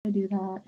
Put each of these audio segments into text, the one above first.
I do that.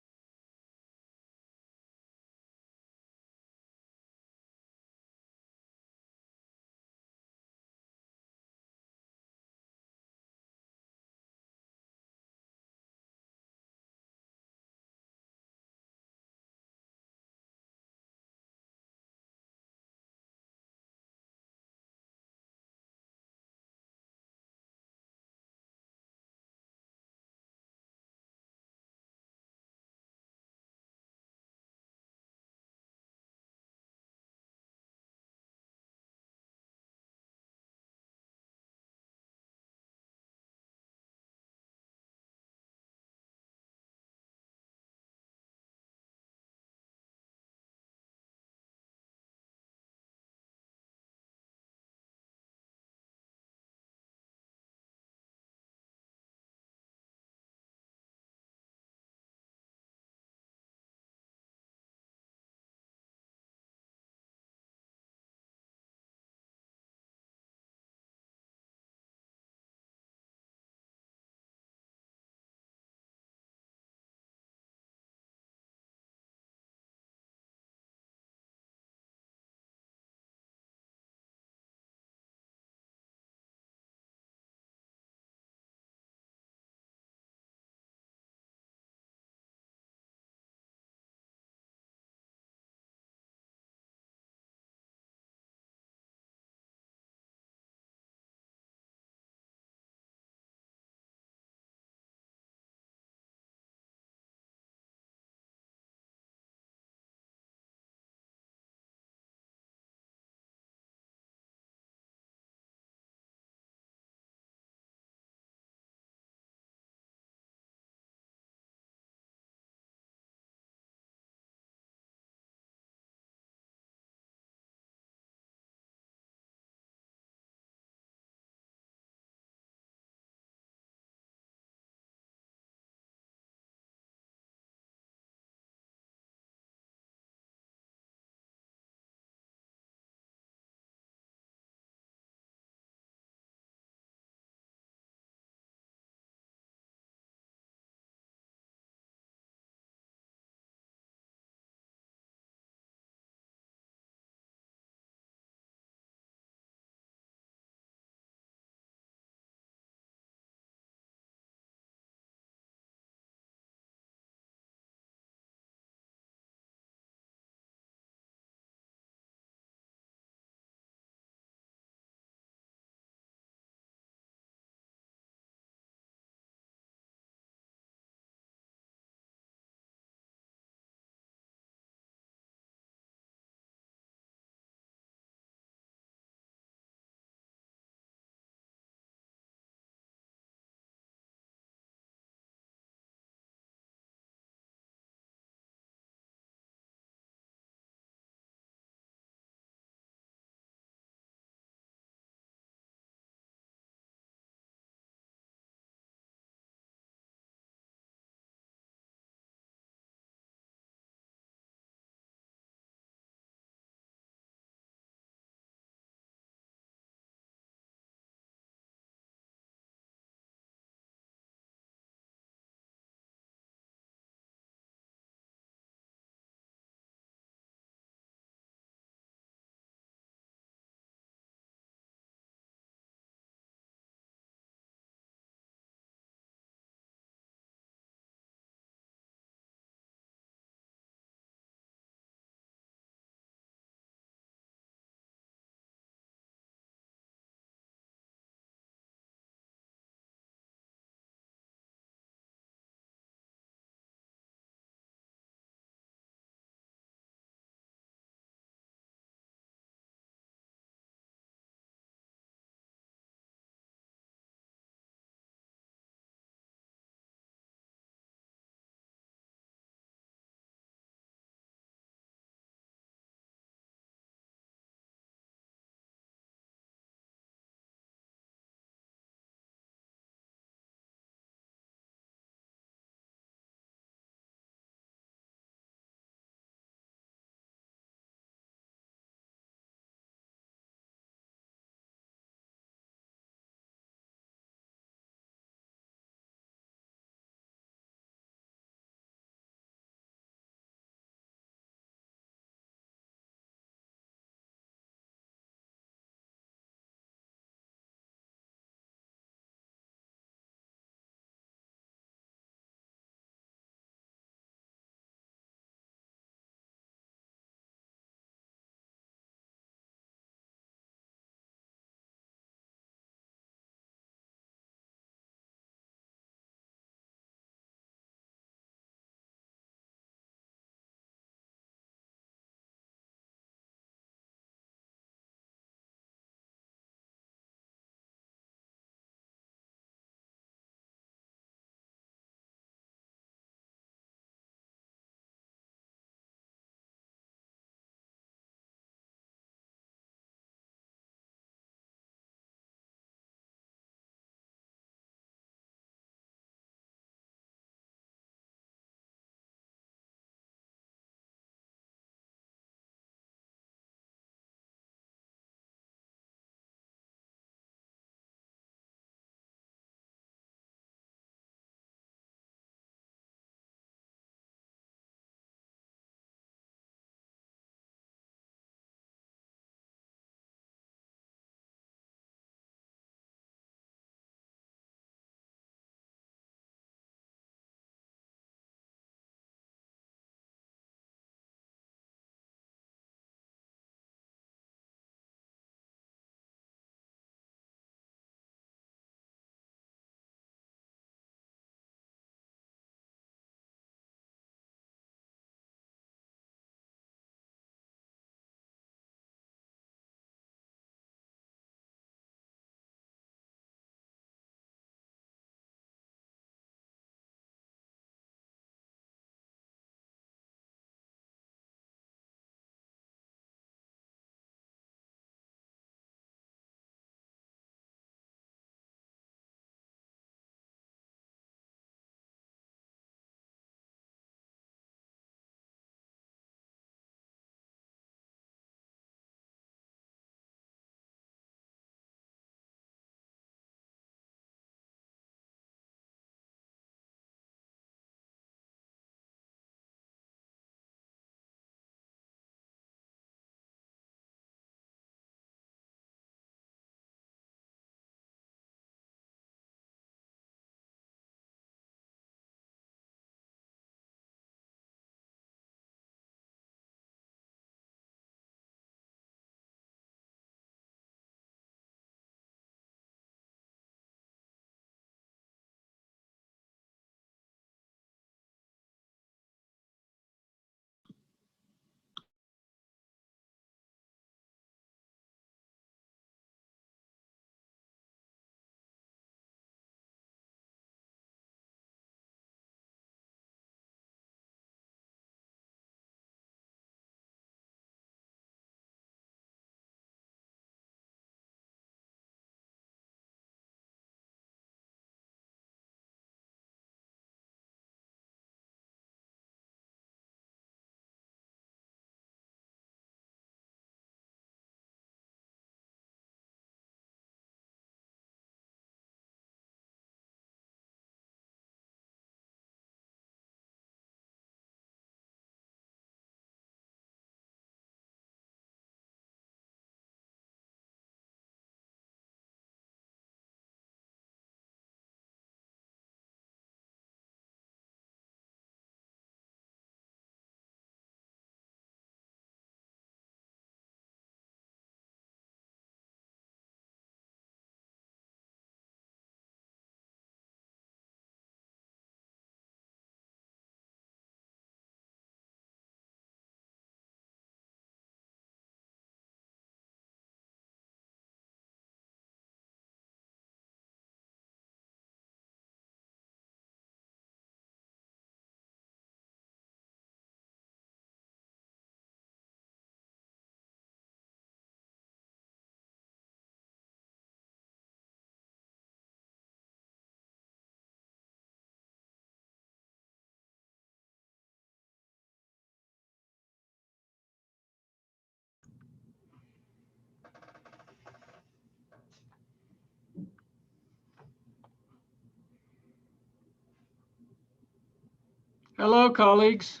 Hello, colleagues.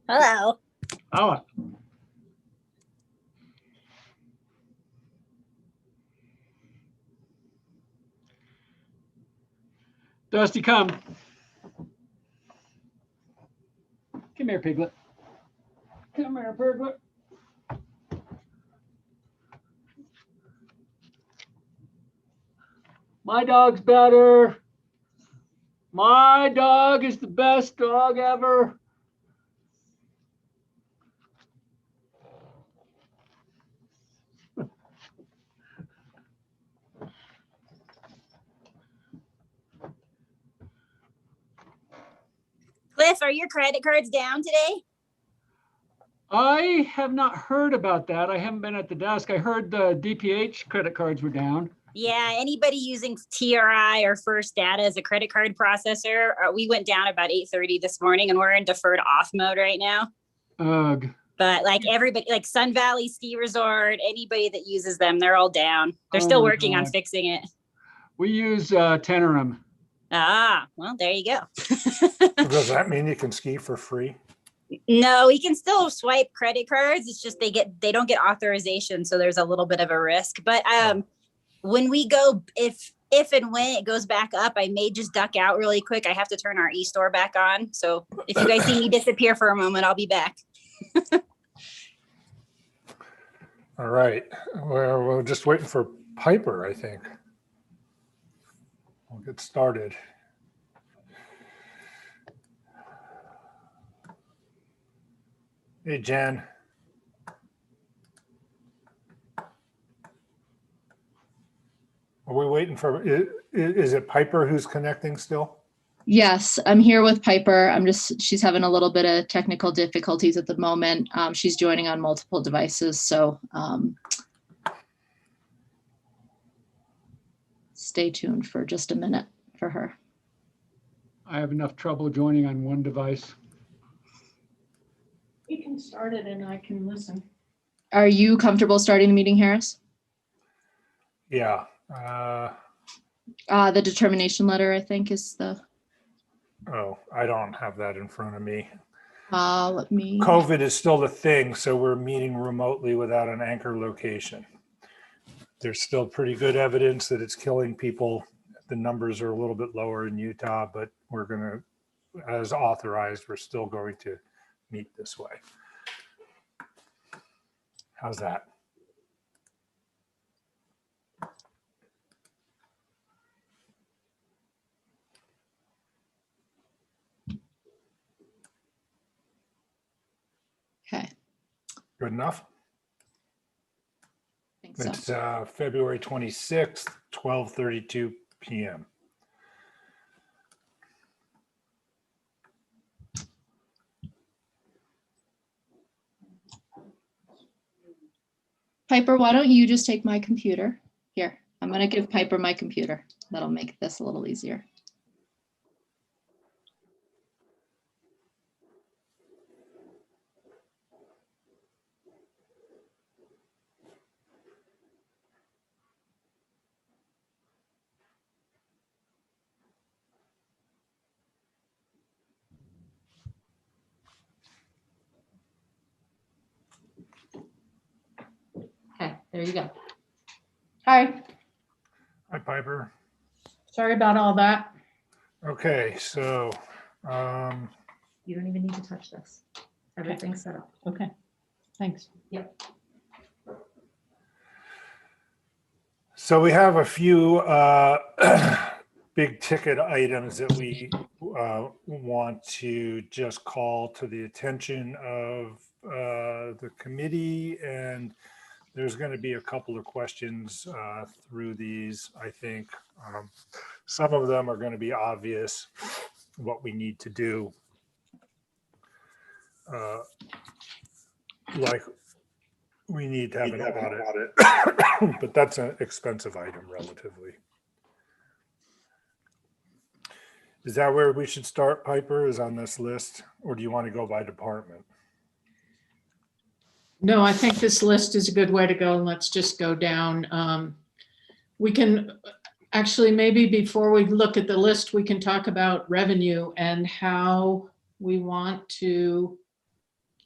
Hello. Oh, Dusty, come. Come here, Piglet. Come here, Piglet. My dog's better. My dog is the best dog ever. Cliff, are your credit cards down today? I have not heard about that. I haven't been at the desk. I heard the DPH credit cards were down. Yeah, anybody using TRI or First Data as a credit card processor, we went down about 8:30 this morning and we're in deferred off mode right now. Ugh. But like everybody, like Sun Valley Ski Resort, anybody that uses them, they're all down. They're Oh still my working on God. fixing it. We use Tenorem. Ah, well, there you go. Does that mean you can ski for free? No, we can still swipe credit cards. It's just they don't get authorization, so there's a little bit of a risk. But when we go, if and when it goes back up, I may just duck out really quick. I have to turn our e-store back on. So if you guys see me disappear for a moment, I'll be back. All right. Well, we're just waiting for Piper, I think. We'll get started. Hey, Jen. Are we waiting for, is it Piper who's connecting still? Yes, I'm here with Piper. She's having a little bit of technical difficulties at the moment. She's joining on multiple devices, so stay tuned for just a minute for her. I have enough trouble joining on one device. You can start it and I can listen. Are you comfortable starting the meeting, Harris? Yeah. The determination letter, I think, is the. Oh, I don't have that in front of me. Let me. COVID is still the thing, so we're meeting remotely without an anchor location. There's still pretty good evidence that it's killing people. The numbers are a little bit lower in Utah, but we're going to, as authorized, we're still going to meet this way. How's that? Okay. Good enough? I think so. It's February 26th, 12:32 p.m. Piper, why don't you just take my computer? Here, I'm going to give Piper my computer. That'll make this a little easier. Okay, there you go. Hi. Hi, Piper. Sorry about all that. Okay, so You don't even need to touch this. Everything's set up. Okay, thanks. Yep. So we have a few big ticket items that we want to just call to the attention of the committee, and there's going to be a couple of questions through these, I think. Some of them are going to be obvious, what we need to do. Like we need to have an audit, but that's an expensive item relatively. Is that where we should start, Piper, is on this list, or do you want to go by department? No, I think this list is a good way to go. Let's just go down. we can, actually, maybe before we look at the list, we can talk about revenue and how we want to,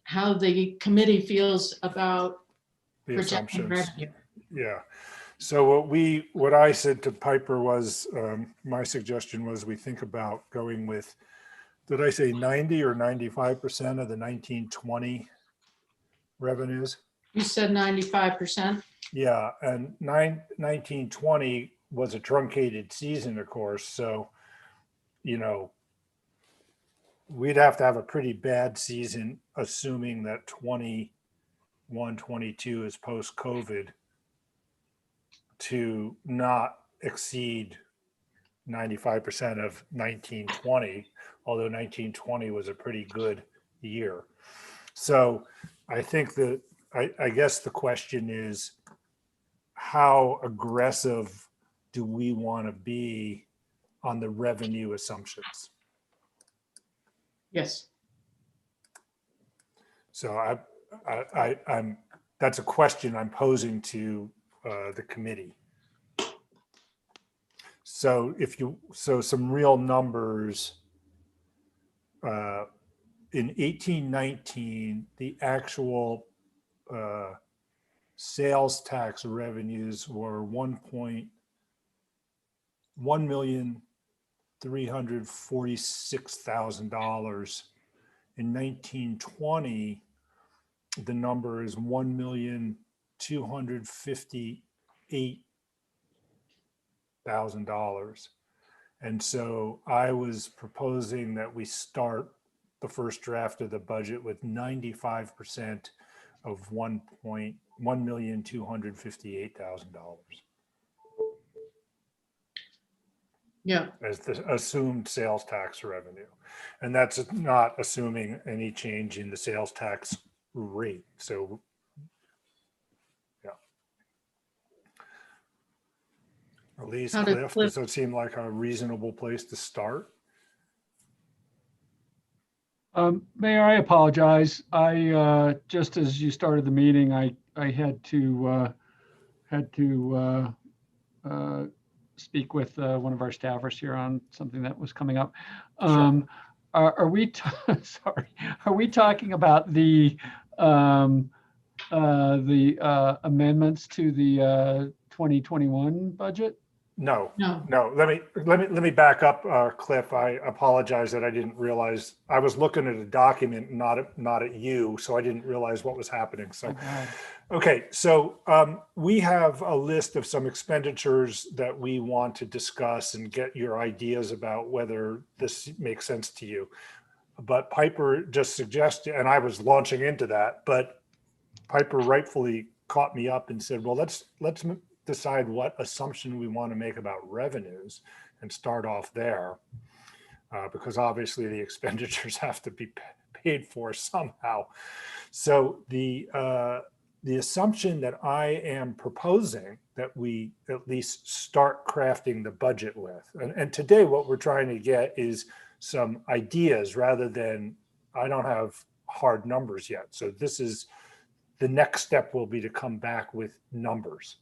how the committee feels about The projecting assumptions. revenue. Yeah. So what I said to Piper was, my suggestion was we think about going with, did I say 90 or 95% of the 1920 revenues? You said 95%. Yeah, and 1920 was a truncated season, of course. So, you know, we'd have to have a pretty bad season, assuming that 21, 22 is post-COVID, to not exceed 95% of 1920, although 1920 was a pretty good year. So I think that, I guess the question is, how aggressive do we want to be on the revenue assumptions? Yes. So I'm that's a question I'm posing to the committee. So some real numbers, in 1819, the actual sales tax revenues were $1,346,000. In 1920, the number is $1,258,000. And so I was proposing that we start the first draft of the budget with 95% of $1,258,000 Yeah. as the assumed sales tax revenue. And that's not assuming any change in the sales tax rate. So, yeah. Elise, How did Cliff, Cliff- does that seem like a reasonable place to start? Mayor, I apologize. I just as you started the meeting, I had to speak with one of our staffers here on something that was coming up. Sure. Are we sorry? Are we talking about the amendments to the 2021 budget? No, No. no. Let me back up, Cliff. I apologize that I didn't realize I was looking at a document, not at you, so I didn't realize what was happening. So, okay. So we have a list of some expenditures that we want to discuss and get your ideas about whether this makes sense to you. But Piper just suggested, and I was launching into that, but Piper rightfully caught me up and said, "Well, let's decide what assumption we want to make about revenues and start off there, because obviously the expenditures have to be paid for somehow." So the assumption that I am proposing that we at least start crafting the budget with, and today what we're trying to get is some ideas rather than, I don't have hard numbers yet. So this is, the next step will be to come back with numbers.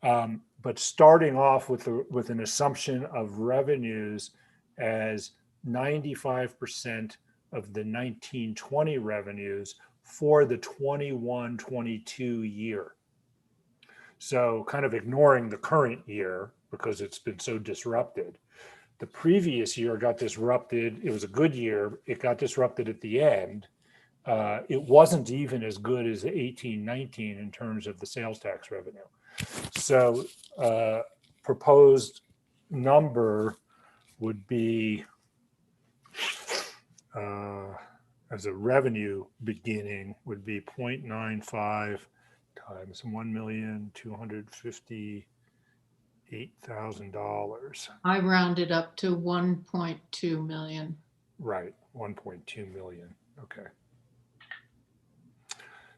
But starting off with an assumption of revenues as 95% of the 1920 revenues for the 21-22 year. So kind of ignoring the current year because it's been so disrupted. The previous year got disrupted. It was a good year. It got disrupted at the end. It wasn't even as good as 1819 in terms of the sales tax revenue. So proposed number would be, as a revenue beginning, would be 0.95 times $1,258,000. I rounded up to 1.2 million. Right, 1.2 million. Okay.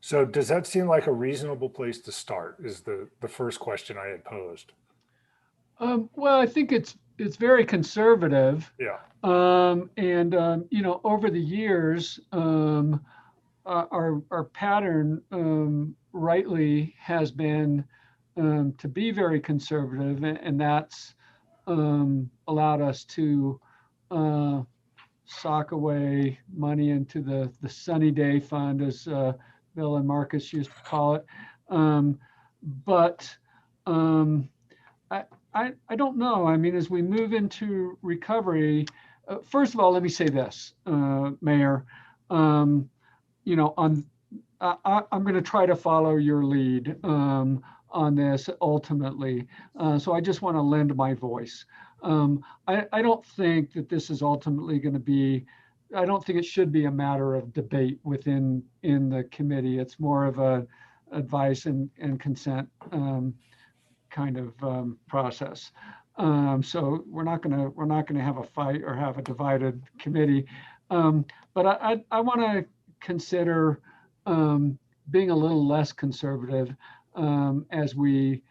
So does that seem like a reasonable place to start, is the first question I had posed? Well, I think it's very conservative. Yeah. You know, over the years, our pattern rightly has been to be very conservative, and that's allowed us to sock away money into the sunny day fund, as Bill and Marcus used to call it. But I don't know. I mean, as we move into recovery, first of all, let me say this, Mayor. I'm going to try to follow your lead on this ultimately. So I just want to lend my voice. I don't think that this is ultimately going to be, I don't think it should be a matter of debate in the committee. It's more of a advice and consent kind of process. So we're not going to have a fight or have a divided committee. But I want to consider being a little less conservative as we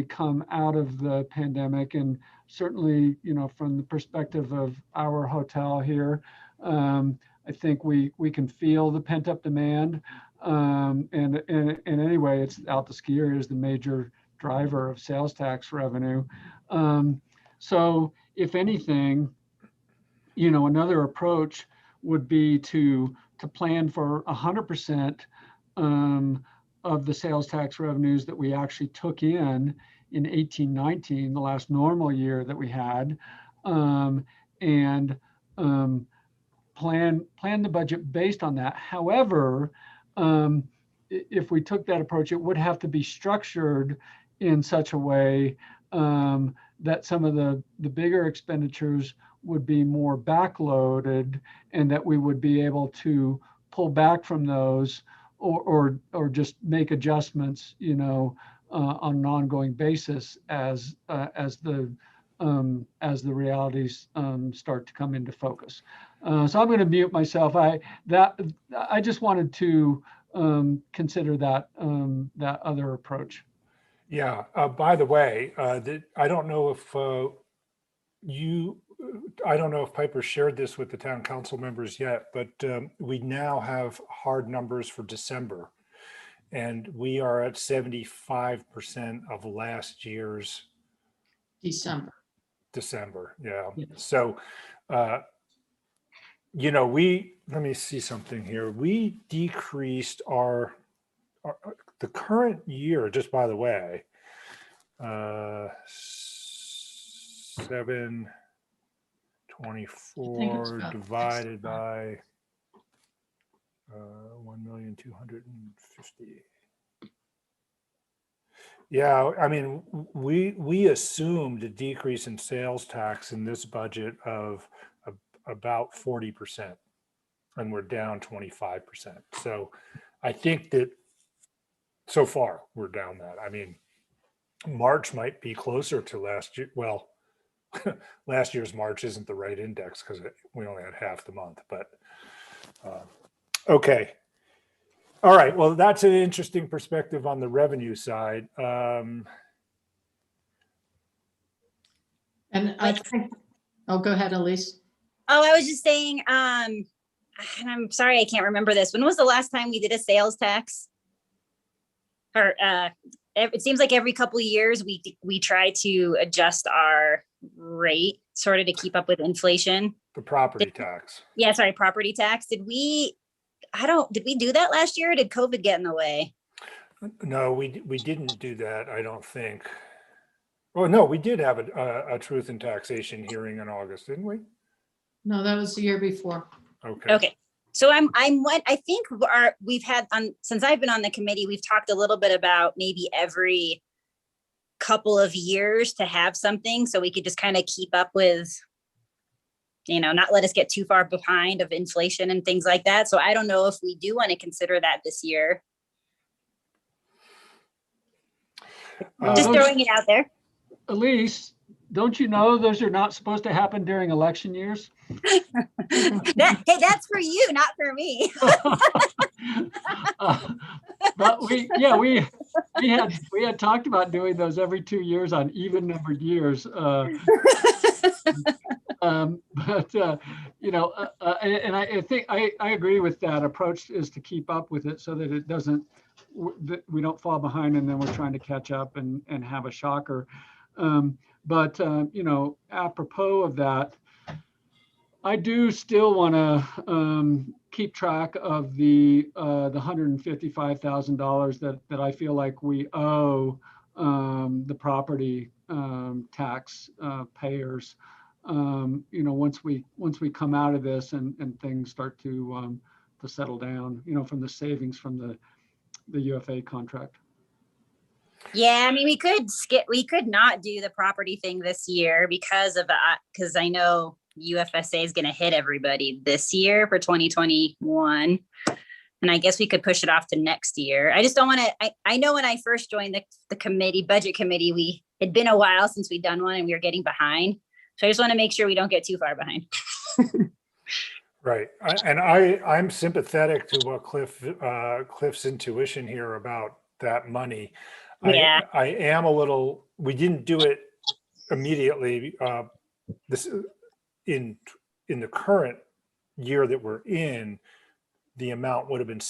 come out of the pandemic, and certainly, from the perspective of our hotel here, I think we can feel the pent up demand. And anyway, it's out the skier is the major driver of sales tax revenue. So if anything, another approach would be to plan for 100% of the sales tax revenues that we actually took in 18-19, the last normal year that we had, and plan the budget based on that. However, if we took that approach, it would have to be structured in such a way that some of the bigger expenditures would be more backloaded, and that we would be able to pull back from those or just make adjustments, on an ongoing basis as the realities start to come into focus. So I'm going to mute myself. I just wanted to consider that other approach. Yeah. By the way, I don't know if I don't know if Piper shared this with the town council members yet, but we now have hard numbers for December, and we are at 75% of last year's December. Yeah. So, let me see something here. We decreased the current year, just by the way, 724 divided by 1,250,000. Yeah, I mean, we assumed a decrease in sales tax in this budget of about 40%, and we're down 25%. So I think that so far we're down that. I mean, March might be closer to last year. Well, last year's March isn't the right index because we only had half the month, but okay. All right, well, that's an interesting perspective on the revenue side. And I think, oh, go ahead, Elise. Oh, I was just saying, and I'm sorry, I can't remember this. When was the last time we did a sales tax? Or it seems like every couple of years we try to adjust our rate sort of to keep up with inflation. The property tax. Yeah, sorry, property tax. Did we do that last year, or did COVID get in the way? No, we didn't do that, I don't think. Oh, no, we did have a truth and taxation hearing in August, didn't we? No, that was the year before. Okay. Okay. So I think we've had since I've been on the committee, we've talked a little bit about maybe every couple of years to have something so we could just kind of keep up with, not let us get too far behind of inflation and things like that. So I don't know if we do want to consider that this year. Just throwing it out there. Elise, don't you know those are not supposed to happen during election years? Hey, that's for you, not for me. But we had talked about doing those every 2 years on even numbered years. And I think I agree with that approach, is to keep up with it so that it doesn't that we don't fall behind and then we're trying to catch up and have a shocker. But apropos of that, I do still want to keep track of the $155,000 that I feel like we owe the property tax payers. Once we come out of this and things start to settle down, from the savings from the UFA contract. Yeah, I mean, we could not do the property thing this year because I know UFSA is going to hit everybody this year for 2021. And I guess we could push it off to next year. I just don't want to, I know when I first joined the budget committee, it'd been a while since we'd done one and we were getting behind. So I just want to make sure we don't get too far behind. Right. I'm sympathetic to what Cliff's intuition here about that money. Yeah. I am a little, we didn't do it immediately. This in the current year that we're in, the amount would have been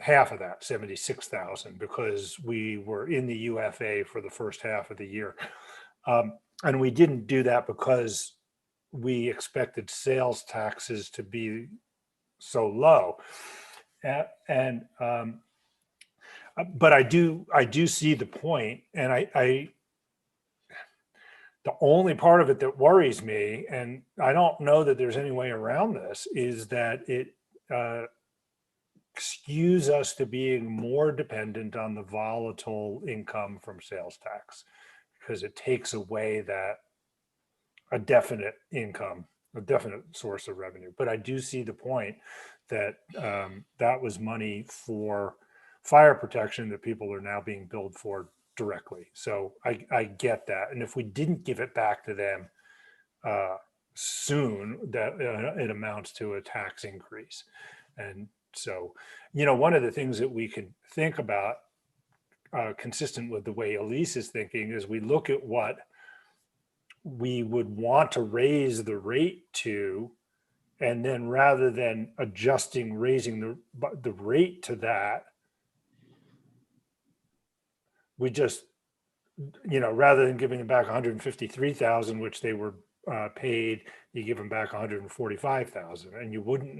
half of that, 76,000, because we were in the UFA for the first half of the year. And we didn't do that because we expected sales taxes to be so low. But I do see the point, and the only part of it that worries me, and I don't know that there's any way around this, is that it skews us to being more dependent on the volatile income from sales tax, because it takes away a definite income, a definite source of revenue. But I do see the point that that was money for fire protection that people are now being billed for directly. So I get that. And if we didn't give it back to them soon, that it amounts to a tax increase. And so, one of the things that we can think about consistent with the way Elise is thinking is we look at what we would want to raise the rate to, and then rather than raising the rate to that, we just, rather than giving them back 153,000, which they were paid, you give them back 145,000, and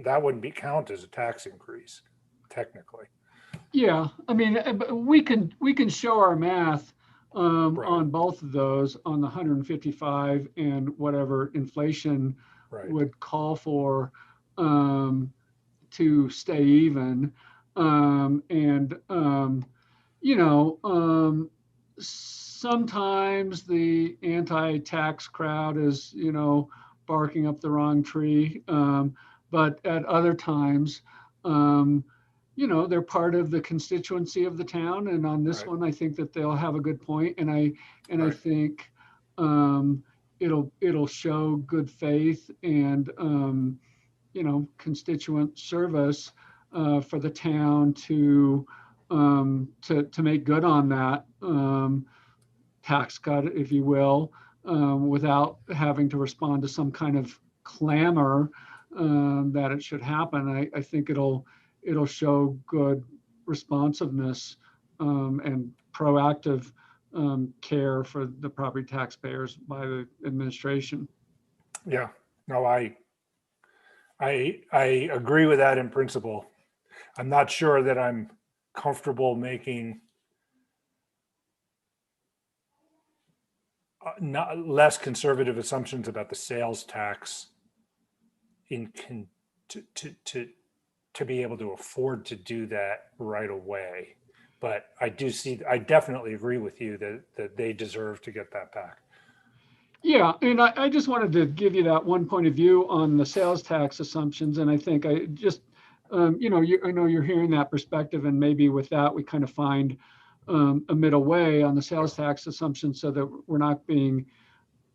that wouldn't count as a tax increase, technically. Yeah, I mean, we can show our math Right. on both of those, on the 155 and whatever inflation Right. would call for to stay even. Sometimes the anti-tax crowd is, barking up the wrong tree. But at other times, they're part of the constituency of the town. And on this Right. one, I think that they'll have a good point. And I Right. think it'll show good faith and, constituent service for the town to make good on that tax cut, if you will, without having to respond to some kind of clamor that it should happen. I think it'll show good responsiveness and proactive care for the property taxpayers by the administration. Yeah, no, I agree with that in principle. I'm not sure that I'm comfortable making not less conservative assumptions about the sales tax to be able to afford to do that right away. But I definitely agree with you that they deserve to get that back. Yeah, and I just wanted to give you that one point of view on the sales tax assumptions. And I think I just, I know you're hearing that perspective, and maybe with that, we kind of find a middle way on the sales tax assumption so that we're not being,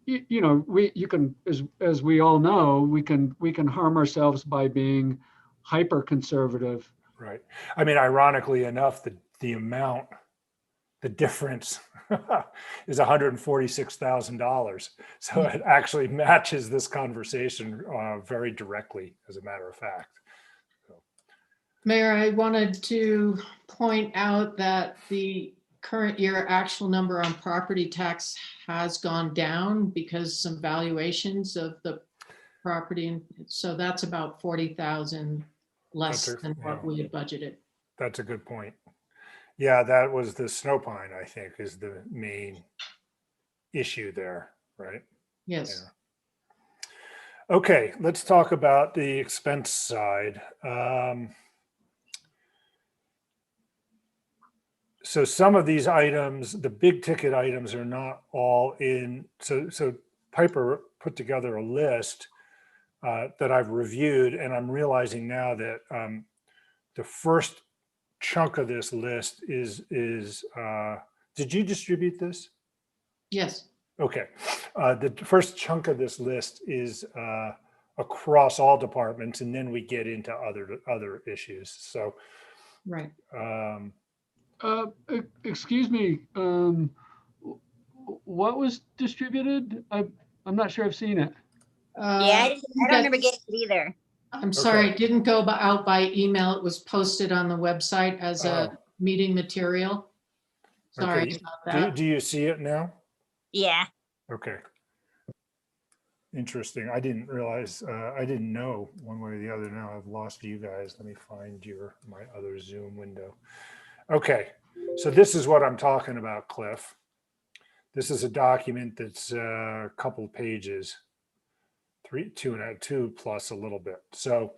you can, as we all know, we can harm ourselves by being hyper conservative. Right. I mean, ironically enough, the difference is $146,000. So it actually matches this conversation very directly, as a matter of fact. So, Mayor, I wanted to point out that the current year actual number on property tax has gone down because some valuations of the property. And so that's about 40,000 less That's a- than what yeah. we had budgeted. That's a good point. Yeah, that was the snow pine, I think, is the main issue there, right? Yes. Okay, let's talk about the expense side. So some of these items, the big ticket items are not all in. So Piper put together a list that I've reviewed, and I'm realizing now that the first chunk of this list is did you distribute this? Yes. Okay. The first chunk of this list is across all departments, and then we get into other issues. So, Right. Excuse me, what was distributed? I'm not sure I've seen it. Yeah, I don't remember getting it either. I'm sorry, Okay. it didn't go out by email. It was posted on the website as a Oh. meeting material. Sorry Okay. about that. Do you see it now? Yeah. Okay. Interesting. I didn't realize, I didn't know one way or the other. Now I've lost you guys. Let me find my other Zoom window. Okay. So this is what I'm talking about, Cliff. This is a document that's a couple of pages, two plus a little bit. So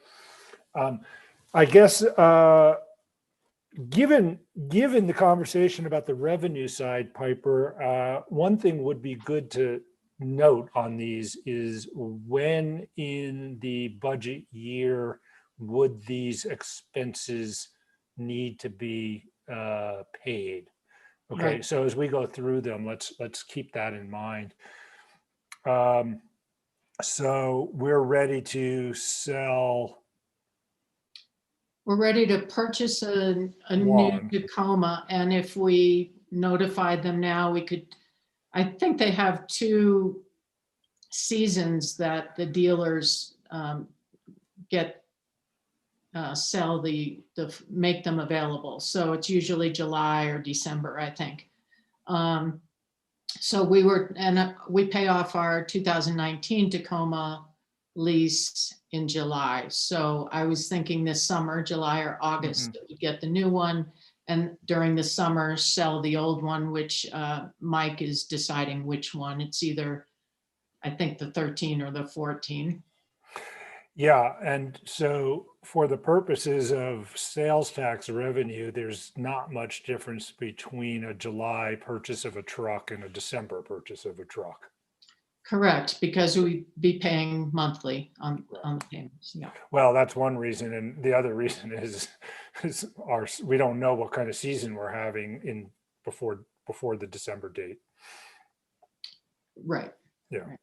I guess given the conversation about the revenue side, Piper, one thing would be good to note on these is when in the budget year would these expenses need to be paid? Okay, Right. so as we go through them, let's keep that in mind. So we're ready to sell. We're ready to purchase a new One. Tacoma, and if we notified them now, we could, I think they have 2 seasons that the dealers sell make them available. So it's usually July or December, I think. So we pay off our 2019 Tacoma lease in July. So I was thinking this summer, July or August, that we get the new one, and during the summer sell the old one, which Mike is deciding which one. It's either, I think, the 13 or the 14. Yeah, and so for the purposes of sales tax revenue, there's not much difference between a July purchase of a truck and a December purchase of a truck. Correct, because we'd be paying monthly on the payments. Yeah. Well, that's one reason, and the other reason is we don't know what kind of season we're having before the December date. Right. Yeah. Right.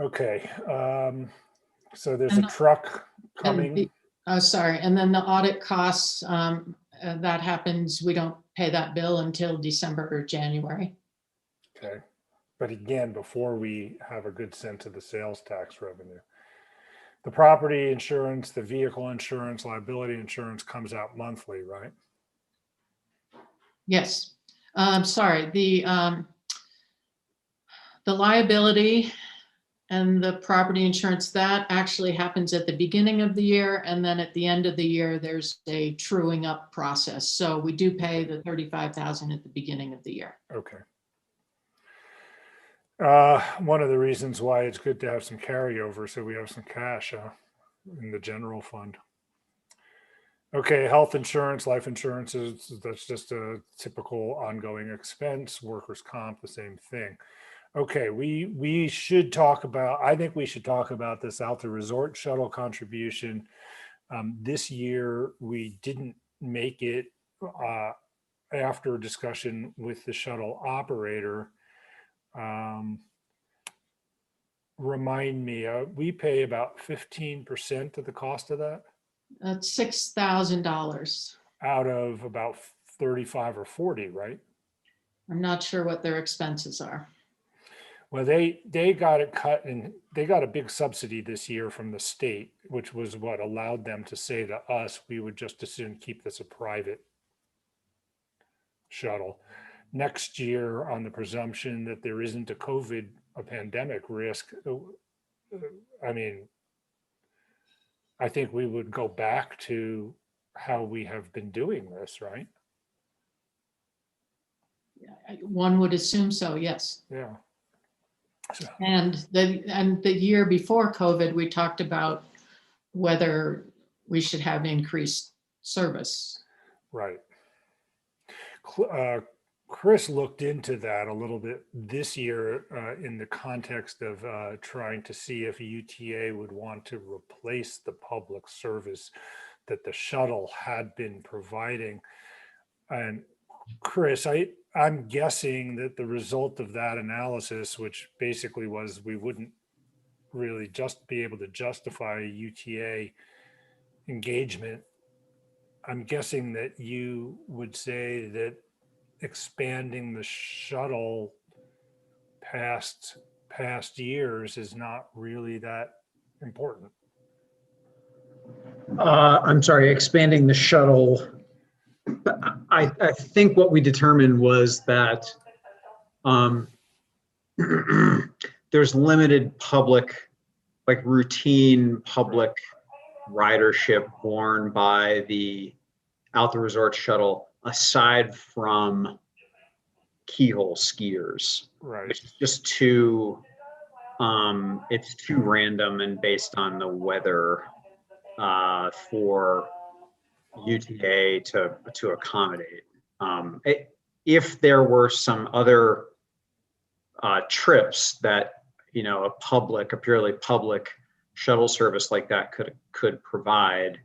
Okay. So there's a truck coming. Sorry, and then the audit costs, that happens, we don't pay that bill until December or January. Okay. But again, before we have a good sense of the sales tax revenue. The property insurance, the vehicle insurance, liability insurance comes out monthly, right? Yes. Sorry, the liability and the property insurance, that actually happens at the beginning of the year. And then at the end of the year, there's a truing up process. So we do pay the 35,000 at the beginning of the year. Okay. One of the reasons why it's good to have some carryover, so we have some cash in the general fund. Okay, health insurance, life insurance, that's just a typical ongoing expense. Workers' comp, the same thing. Okay, we should talk about, I think we should talk about this Alta Resort shuttle contribution. This year, we didn't make it after discussion with the shuttle operator. Remind me, we pay about 15% of the cost of that That's $6,000. out of about 35 or 40, right? I'm not sure what their expenses are. Well, they got it cut and they got a big subsidy this year from the state, which was what allowed them to say to us, we would just as soon keep this a private shuttle. Next year, on the presumption that there isn't a pandemic risk, I mean, I think we would go back to how we have been doing this, right? One would assume so, yes. Yeah. So, And the year before COVID, we talked about whether we should have increased service. right. Chris looked into that a little bit this year in the context of trying to see if UTA would want to replace the public service that the shuttle had been providing. And Chris, I'm guessing that the result of that analysis, which basically was we wouldn't really just be able to justify a UTA engagement, I'm guessing that you would say that expanding the shuttle past years is not really that important. I'm sorry, expanding the shuttle. I think what we determined was that there's limited public, like routine public ridership borne by the Out the Resort shuttle, aside from keyhole skiers. Right. It's just too, it's too random and based on the weather for UTA to accommodate. If there were some other trips that, you know, a purely public shuttle service like that could provide,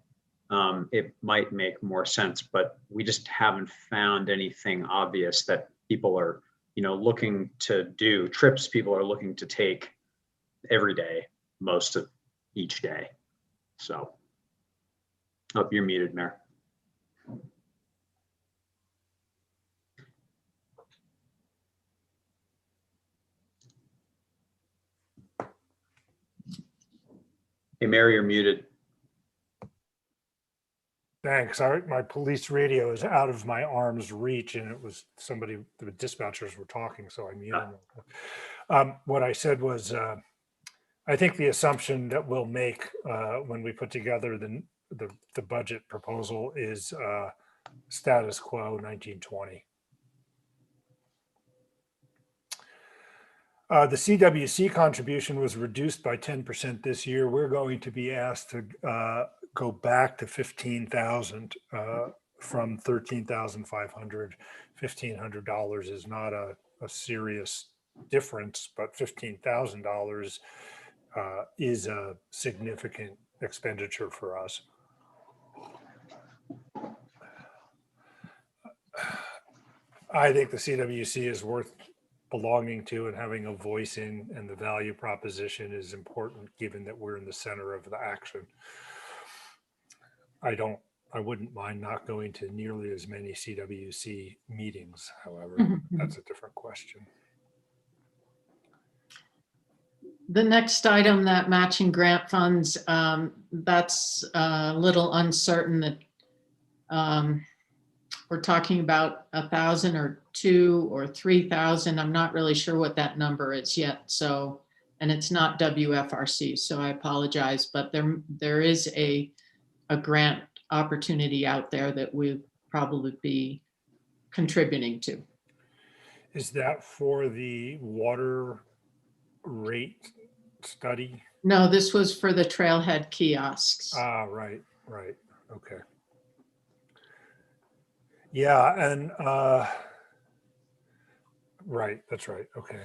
it might make more sense, but we just haven't found anything obvious that people are, you know, looking to do, trips people are looking to take every day, most of each day. So, oh, you're muted, Mayor. Hey, Mayor, you're muted. Thanks. My police radio is out of my arm's reach, and it was somebody, the dispatchers were talking, so I muted them. What I said was, I think the assumption that we'll make when we put together the budget proposal is status quo 1920. The CWC contribution was reduced by 10% this year. We're going to be asked to go back to 15,000 from 13,500. $1,500 is not a serious difference, but $15,000 is a significant expenditure for us. I think the CWC is worth belonging to and having a voice in, and the value proposition is important given that we're in the center of the action. I wouldn't mind not going to nearly as many CWC meetings, however, that's a different question. The next item, that matching grant funds, that's a little uncertain that we're talking about 1,000 or 2 or 3,000. I'm not really sure what that number is yet. So, and it's not WFRC, so I apologize, but there is a grant opportunity out there that we'll probably be contributing to. Is that for the water rate study? No, this was for the trailhead kiosks. Ah, right, okay. Yeah, and right, that's right, okay.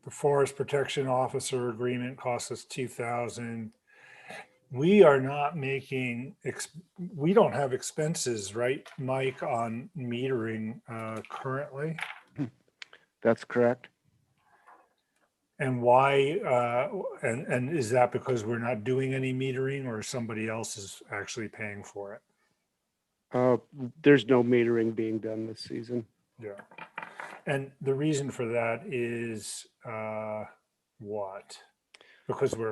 The forest protection officer agreement costs us 2,000. We are not making, we don't have expenses, right, Mike, on metering currently? That's correct. And why, and is that because we're not doing any metering, or somebody else is actually paying for it? There's no metering being done this season. Yeah. And the reason for that is what? Because we're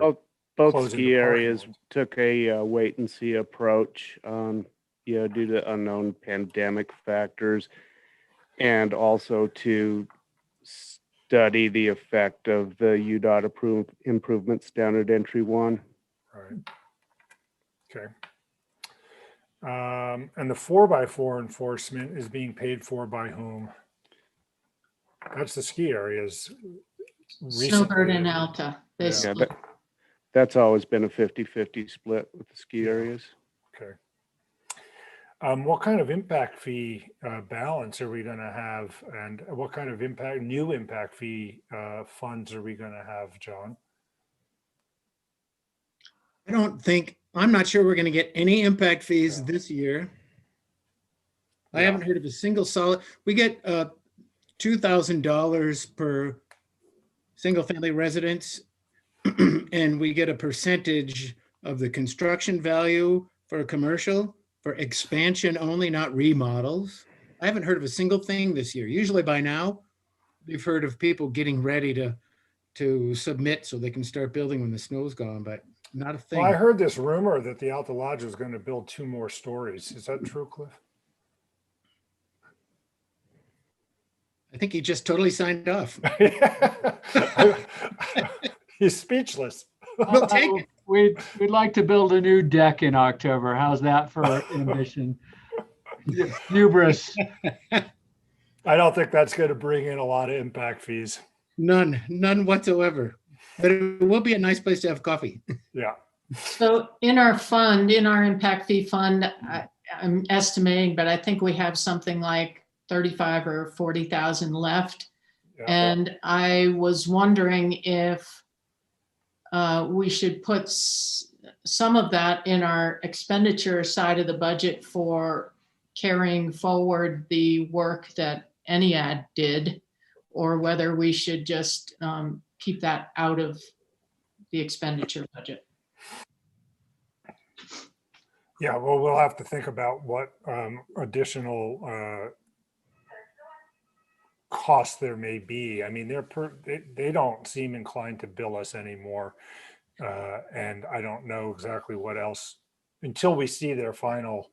Both closing ski the parking areas lots. took a wait and see approach, due to unknown pandemic factors, and also to study the effect of the UDOT approved improvements down at entry one. Right. Okay. And the 4x4 enforcement is being paid for by whom? That's the ski areas. Snowbird and recently. Alta, they Yeah. Yeah, split. that's always been a 50-50 split with the ski Yeah. areas. Okay. What kind of impact fee balance are we going to have, and what kind of new impact fee funds are we going to have, John? I'm not sure we're going to get any impact fees Yeah. this year. I Yeah. haven't heard of a single solid, we get $2,000 per single family residence. And we get a percentage of the construction value for a commercial for expansion only, not remodels. I haven't heard of a single thing this year. Usually by now, we've heard of people getting ready to submit so they can start building when the snow's gone, but not a Well, I thing. heard this rumor that the Alta Lodge is going to build 2 more stories. Is that true, Cliff? I think he just totally signed off. He's speechless. We'll take it. We'd like to build a new deck in October. How's that for ambition? Hubris. I don't think that's going to bring in a lot of impact fees. None whatsoever. But it will be a nice place to have coffee. Yeah. So in our fund, in our impact fee fund, I'm estimating, but I think we have something like 35 or 40,000 left. Yeah. And I was wondering if we should put some of that in our expenditure side of the budget for carrying forward the work that ENIAD did, or whether we should just keep that out of the expenditure budget. Yeah, well, we'll have to think about what additional costs there may be. I mean, they don't seem inclined to bill us anymore. And I don't know exactly what else until we see their final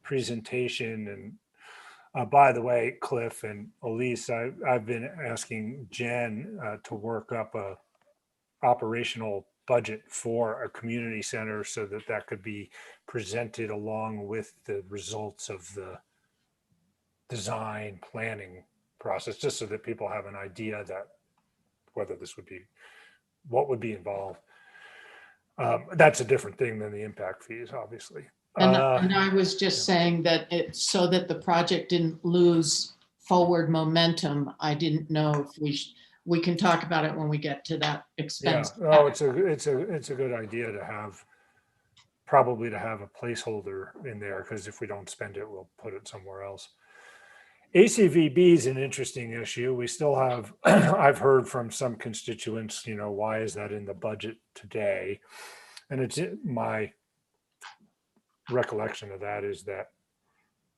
presentation. And by the way, Cliff and Elise, I've been asking Jen to work up a operational budget for a community center so that could be presented along with the results of the design planning process, just so that people have an idea that whether this would be, what would be involved. That's a different thing than the impact fees, obviously. And I was just saying that it's so that the project didn't lose forward momentum. I didn't know if we can talk about it when we get to that expense. Yeah, oh, it's a good idea to have, probably to have a placeholder in there, because if we don't spend it, we'll put it somewhere else. ACVB is an interesting issue. We still have, I've heard from some constituents, why is that in the budget today? And it's my recollection of that is that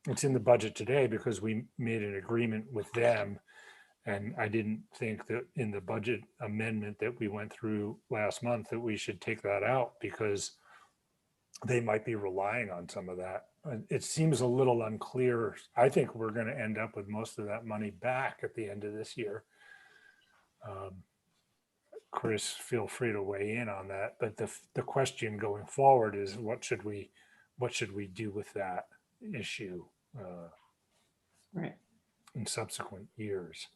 it's in the budget today because we made an agreement with them. And I didn't think that in the budget amendment that we went through last month that we should take that out because they might be relying on some of that. It seems a little unclear. I think we're going to end up with most of that money back at the end of this year. Chris, feel free to weigh in on that. But the question going forward is what should we do with that issue Right. in subsequent years?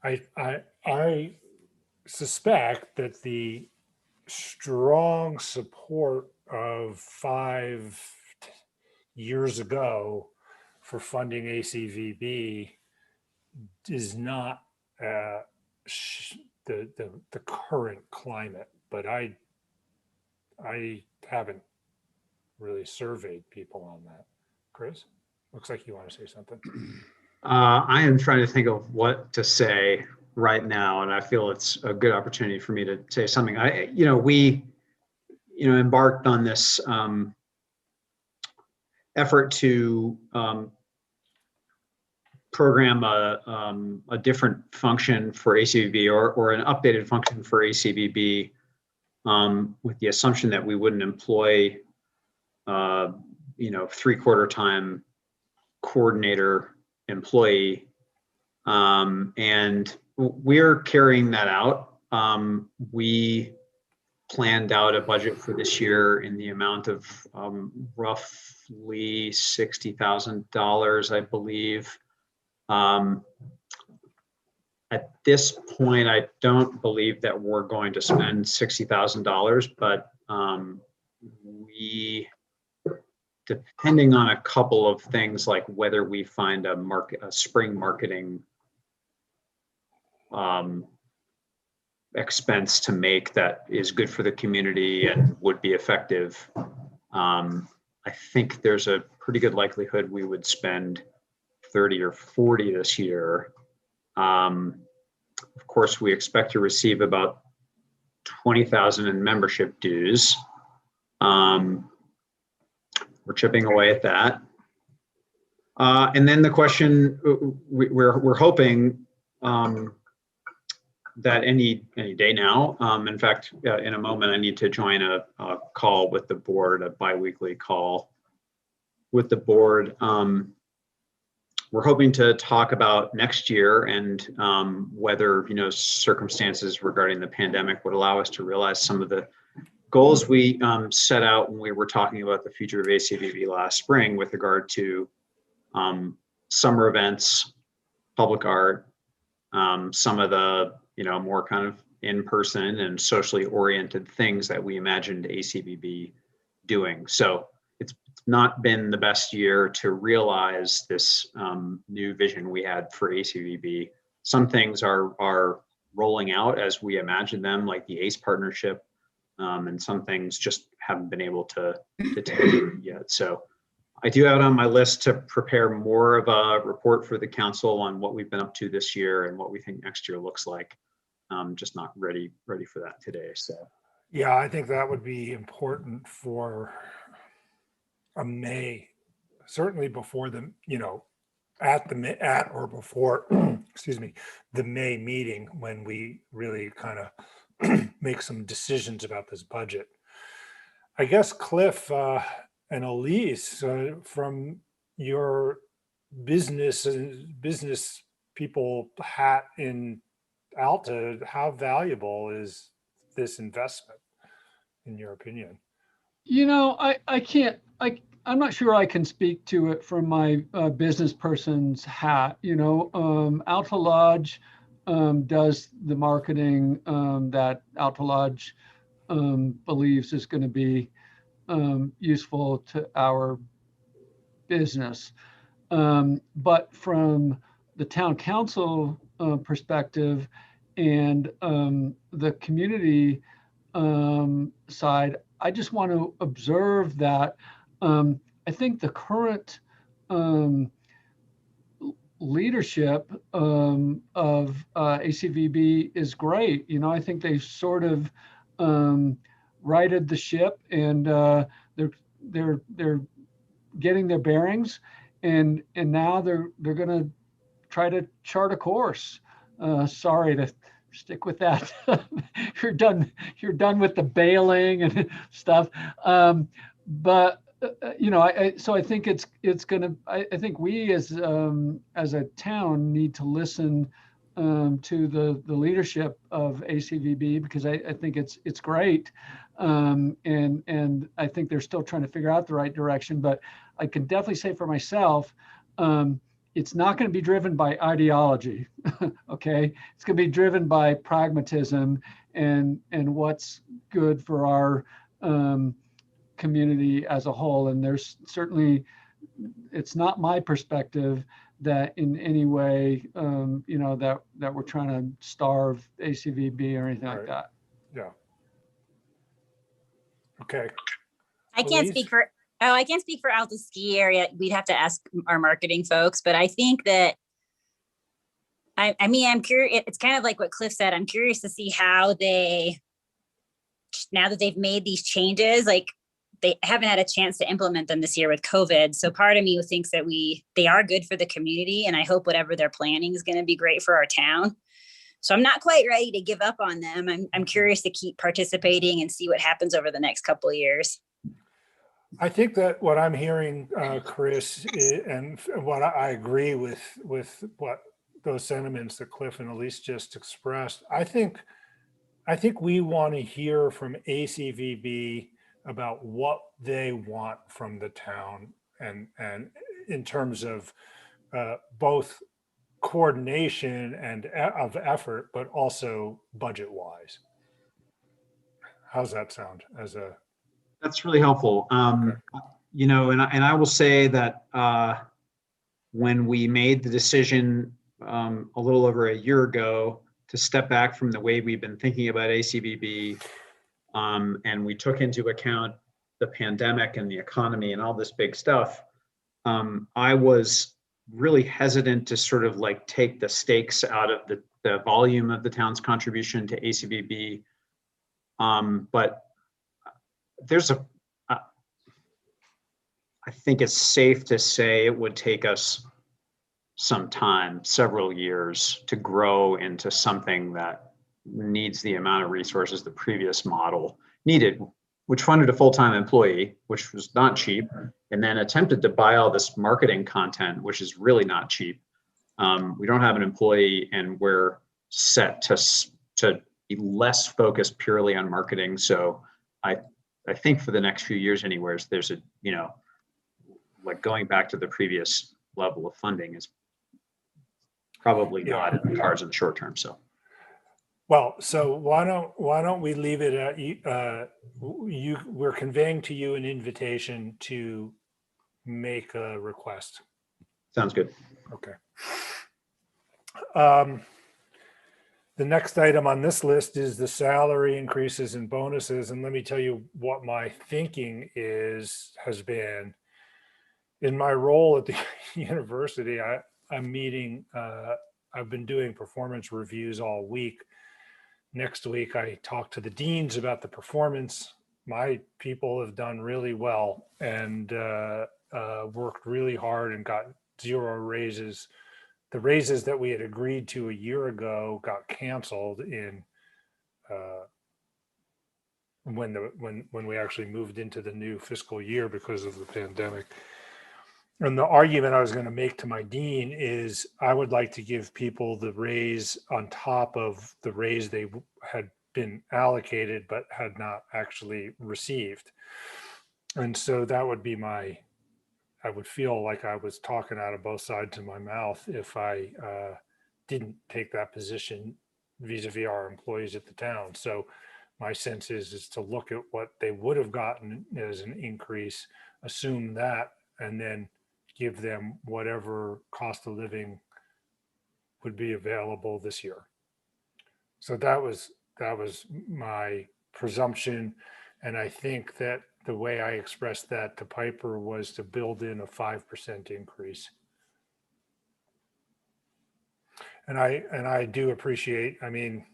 I suspect that the strong support of 5 years ago for funding ACVB is not the current climate, but I haven't really surveyed people on that. Chris, looks like you want to say something. I am trying to think of what to say right now, and I feel it's a good opportunity for me to say something. We embarked on this effort to program a different function for ACVB or an updated function for ACVB with the assumption that we wouldn't employ, 3/4 time coordinator employee. And we're carrying that out. We planned out a budget for this year in the amount of roughly $60,000, I believe. At this point, I don't believe that we're going to spend $60,000, but we, depending on a couple of things like whether we find a spring marketing expense to make that is good for the community and would be effective, I think there's a pretty good likelihood we would spend 30 or 40 this year. Of course, we expect to receive about 20,000 in membership dues. We're chipping away at that. And then the question, we're hoping that any day now, in fact, in a moment, I need to join a call with the board, a bi-weekly call with the board. We're hoping to talk about next year and whether circumstances regarding the pandemic would allow us to realize some of the goals we set out when we were talking about the future of ACVB last spring with regard to summer events, public art, some of the more kind of in-person and socially oriented things that we imagined ACVB doing. So it's not been the best year to realize this new vision we had for ACVB. Some things are rolling out as we imagined them, like the ACE partnership, and some things just haven't been able to take yet. So I do have it on my list to prepare more of a report for the council on what we've been up to this year and what we think next year looks like. Just not ready for that today. So Yeah, I think that would be important for a May, certainly before the, at or before, excuse me, the May meeting when we really kind of make some decisions about this budget. I guess Cliff and Elise, from your business people hat in Alta, how valuable is this investment in your opinion? I'm not sure I can speak to it from my business person's hat. Alta Lodge does the marketing that Alta Lodge believes is going to be useful to our business. But from the town council perspective and the community side, I just want to observe that I think the current leadership of ACVB is great. I think they sort of righted the ship, and they're getting their bearings, and now they're going to try to chart a course. Sorry to stick with that. You're done with the bailing and stuff. But so I think it's gonna. I think we as a town need to listen to the leadership of ACVB, because I think it's great, and I think they're still trying to figure out the right direction. But I can definitely say for myself, it's not going to be driven by ideology. Okay, it's going to be driven by pragmatism and what's good for our community as a whole. And there's certainly, it's not my perspective that in any way, that we're trying to starve ACVB or anything like that. Yeah. Okay. I can't Elise? speak for Alta Ski Area. We'd have to ask our marketing folks, but I think that, I'm curious. It's kind of like what Cliff said. I'm curious to see how now that they've made these changes, like they haven't had a chance to implement them this year with COVID. So part of me thinks that they are good for the community, and I hope whatever they're planning is going to be great for our town. So I'm not quite ready to give up on them. I'm curious to keep participating and see what happens over the next couple of years. I think that what I'm hearing, Chris, and what I agree with what those sentiments that Cliff and Elise just expressed. I think we want to hear from ACVB about what they want from the town, and in terms of both coordination and of effort, but also budget wise. How's that sound as a? That's really helpful. You know, and I will say that when we made the decision a little over a year ago to step back from the way we've been thinking about ACVB, and we took into account the pandemic and the economy and all this big stuff, I was really hesitant to sort of like take the stakes out of the volume of the town's contribution to ACVB. But there's I think it's safe to say it would take us some time, several years, to grow into something that needs the amount of resources the previous model needed, which funded a full-time employee, which was not cheap, and then attempted to buy all this marketing content, which is really not cheap. We don't have an employee, and we're set to be less focused purely on marketing. So I think for the next few years anyways, there's a, you know, like going back to the previous level of funding is probably not in the cards in the short term. So, well, so why don't we leave it at we're conveying to you an invitation to make a request. sounds good. Okay. The next item on this list is the salary increases and bonuses. And let me tell you what my thinking has been. In my role at the university, I'm meeting, I've been doing performance reviews all week. Next week, I talk to the deans about the performance. My people have done really well and worked really hard and got 0 raises. The raises that we had agreed to a year ago got canceled in when we actually moved into the new fiscal year because of the pandemic. And the argument I was going to make to my dean is I would like to give people the raise on top of the raise they had been allocated but had not actually received. And so that would be I would feel like I was talking out of both sides of my mouth if I didn't take that position vis-a-vis our employees at the town. So my sense is to look at what they would have gotten as an increase, assume that, and then give them whatever cost of living would be available this year. So that was my presumption. And I think that the way I expressed that to Piper was to build in a 5% increase. And I do appreciate, I mean,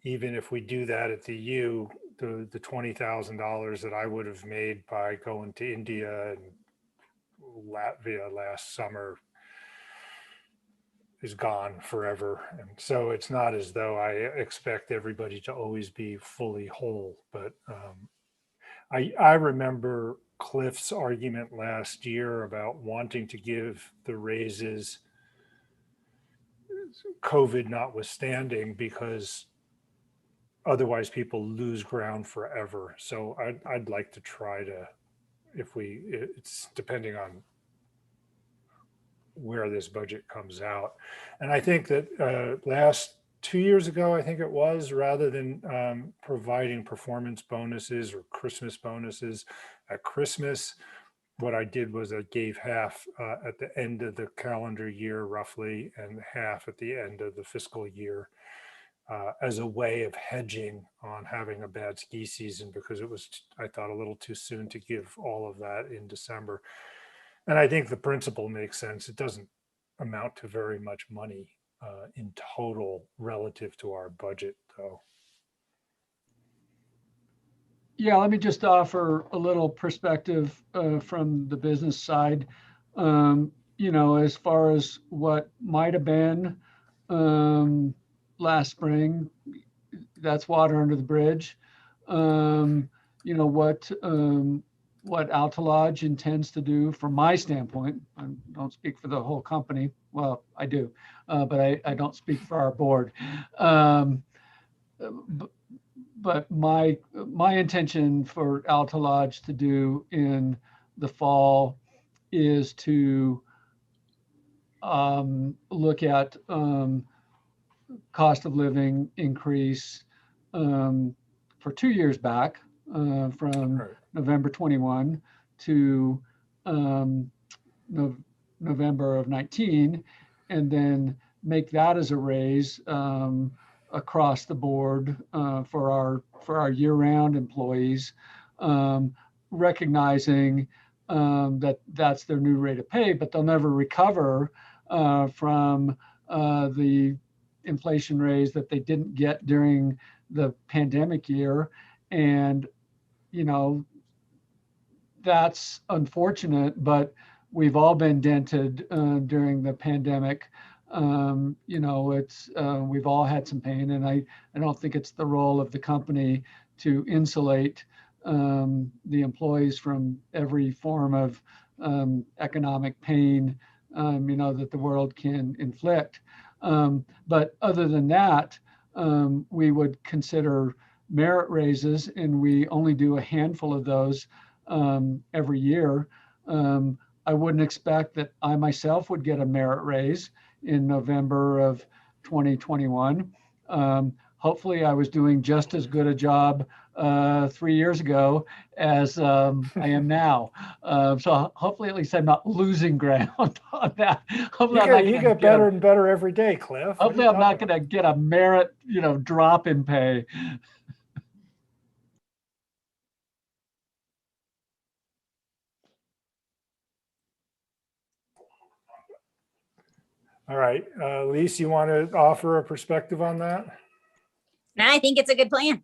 even if we do that at the U, the $20,000 that I would have made by going to India and Latvia last summer is gone forever. And so it's not as though I expect everybody to always be fully whole, but I remember Cliff's argument last year about wanting to give the raises COVID notwithstanding, because otherwise people lose ground forever. So I'd like to try to, it's depending on where this budget comes out. And I think that last 2 years ago, I think it was, rather than providing performance bonuses or Christmas bonuses at Christmas, what I did was I gave half at the end of the calendar year roughly, and half at the end of the fiscal year as a way of hedging on having a bad ski season, because it was, I thought, a little too soon to give all of that in December. And I think the principle makes sense. It doesn't amount to very much money in total relative to our budget, though. Yeah, let me just offer a little perspective from the business side. As far as what might have been last spring, that's water under the bridge. Um, what Alta Lodge intends to do from my standpoint, I don't speak for the whole company. Well, I do, but I don't speak for our board. Um, but my intention for Alta Lodge to do in the fall is to look at cost of living increase for 2 years back from Right. November 21 to November of 19, and then make that as a raise across the board for our year-round employees, recognizing that that's their new rate of pay, but they'll never recover from the inflation raise that they didn't get during the pandemic year. And, that's unfortunate, but we've all been dented during the pandemic. We've all had some pain, and I don't think it's the role of the company to insulate the employees from every form of economic pain, that the world can inflict. But other than that, we would consider merit raises, and we only do a handful of those every year. I wouldn't expect that I myself would get a merit raise in November of 2021. Hopefully, I was doing just as good a job 3 years ago as I am now. So hopefully, at least I'm not losing ground on that. Hopefully, I'm not You gonna get get a- better and better every day, Cliff. What are Hopefully, you I'm not talking going to get a merit, drop in pay. about? All right, Lise, you want to offer a perspective on that? No, I think it's a good plan.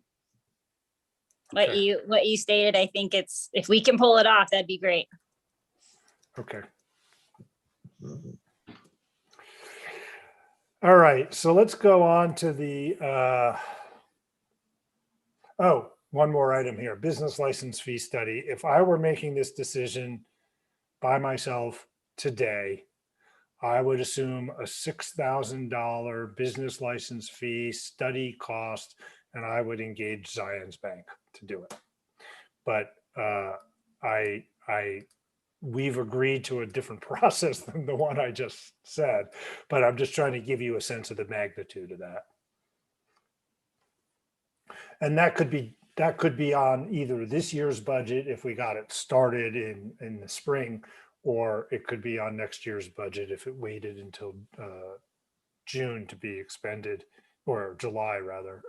What Okay. you stated, I think it's, if we can pull it off, that'd be great. Okay. All right, so let's go on to the, one more item here, business license fee study. If I were making this decision by myself today, I would assume a $6,000 business license fee study cost, and I would engage Zions Bank to do it. But we've agreed to a different process than the one I just said, but I'm just trying to give you a sense of the magnitude of that. And that could be on either this year's budget if we got it started in the spring, or it could be on next year's budget if it waited until June to be expended, or July rather.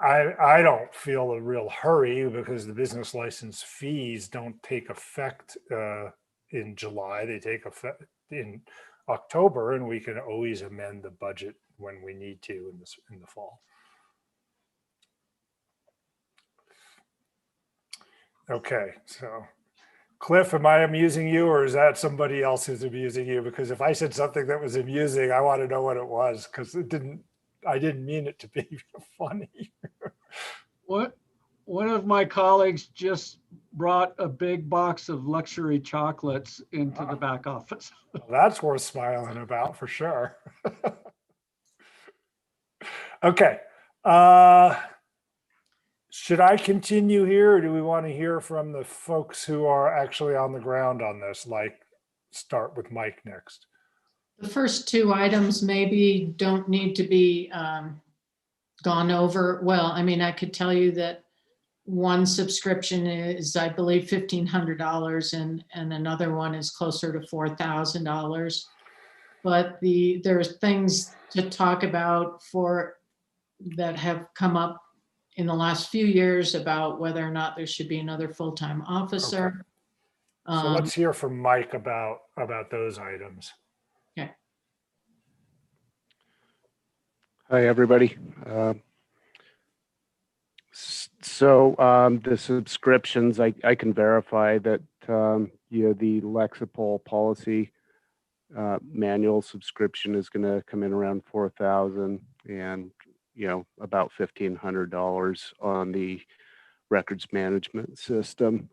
I don't feel a real hurry because the business license fees don't take effect in July. They take effect in October, and we can always amend the budget when we need to in the fall. Okay, so Cliff, am I amusing you, or is that somebody else who's amusing you? Because if I said something that was amusing, I want to know what it was, because I didn't mean it to be funny. One of my colleagues just brought a big box of luxury chocolates into the back office. Well, that's worth smiling about for sure. Okay. Should I continue here, or do we want to hear from the folks who are actually on the ground on this, like start with Mike next? The first two items maybe don't need to be gone over. Well, I mean, I could tell you that one subscription is, I believe, $1,500, and another one is closer to $4,000. But there's things to talk about that have come up in the last few years about whether or not there should be another full-time officer. So let's hear from Mike about those items. Okay. Hi, everybody. So the subscriptions, I can verify that, the Lexipol policy manual subscription is going to come in around 4,000 and, about $1,500 on the records management system.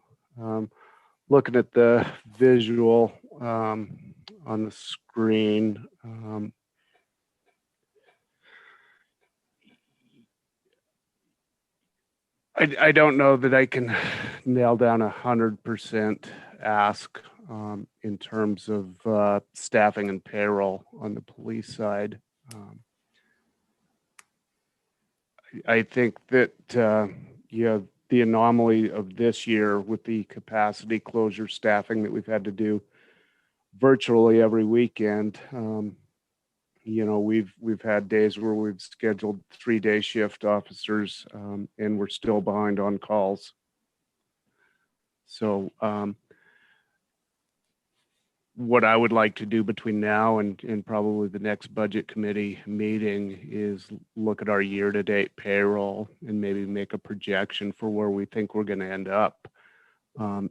Looking at the visual on the screen, I don't know that I can nail down 100% ask in terms of staffing and payroll on the police side. I think that the anomaly of this year with the capacity closure staffing that we've had to do virtually every weekend. We've had days where we've scheduled 3-day shift officers and we're still behind on calls. So what I would like to do between now and probably the next budget committee meeting is look at our year-to-date payroll and maybe make a projection for where we think we're going to end up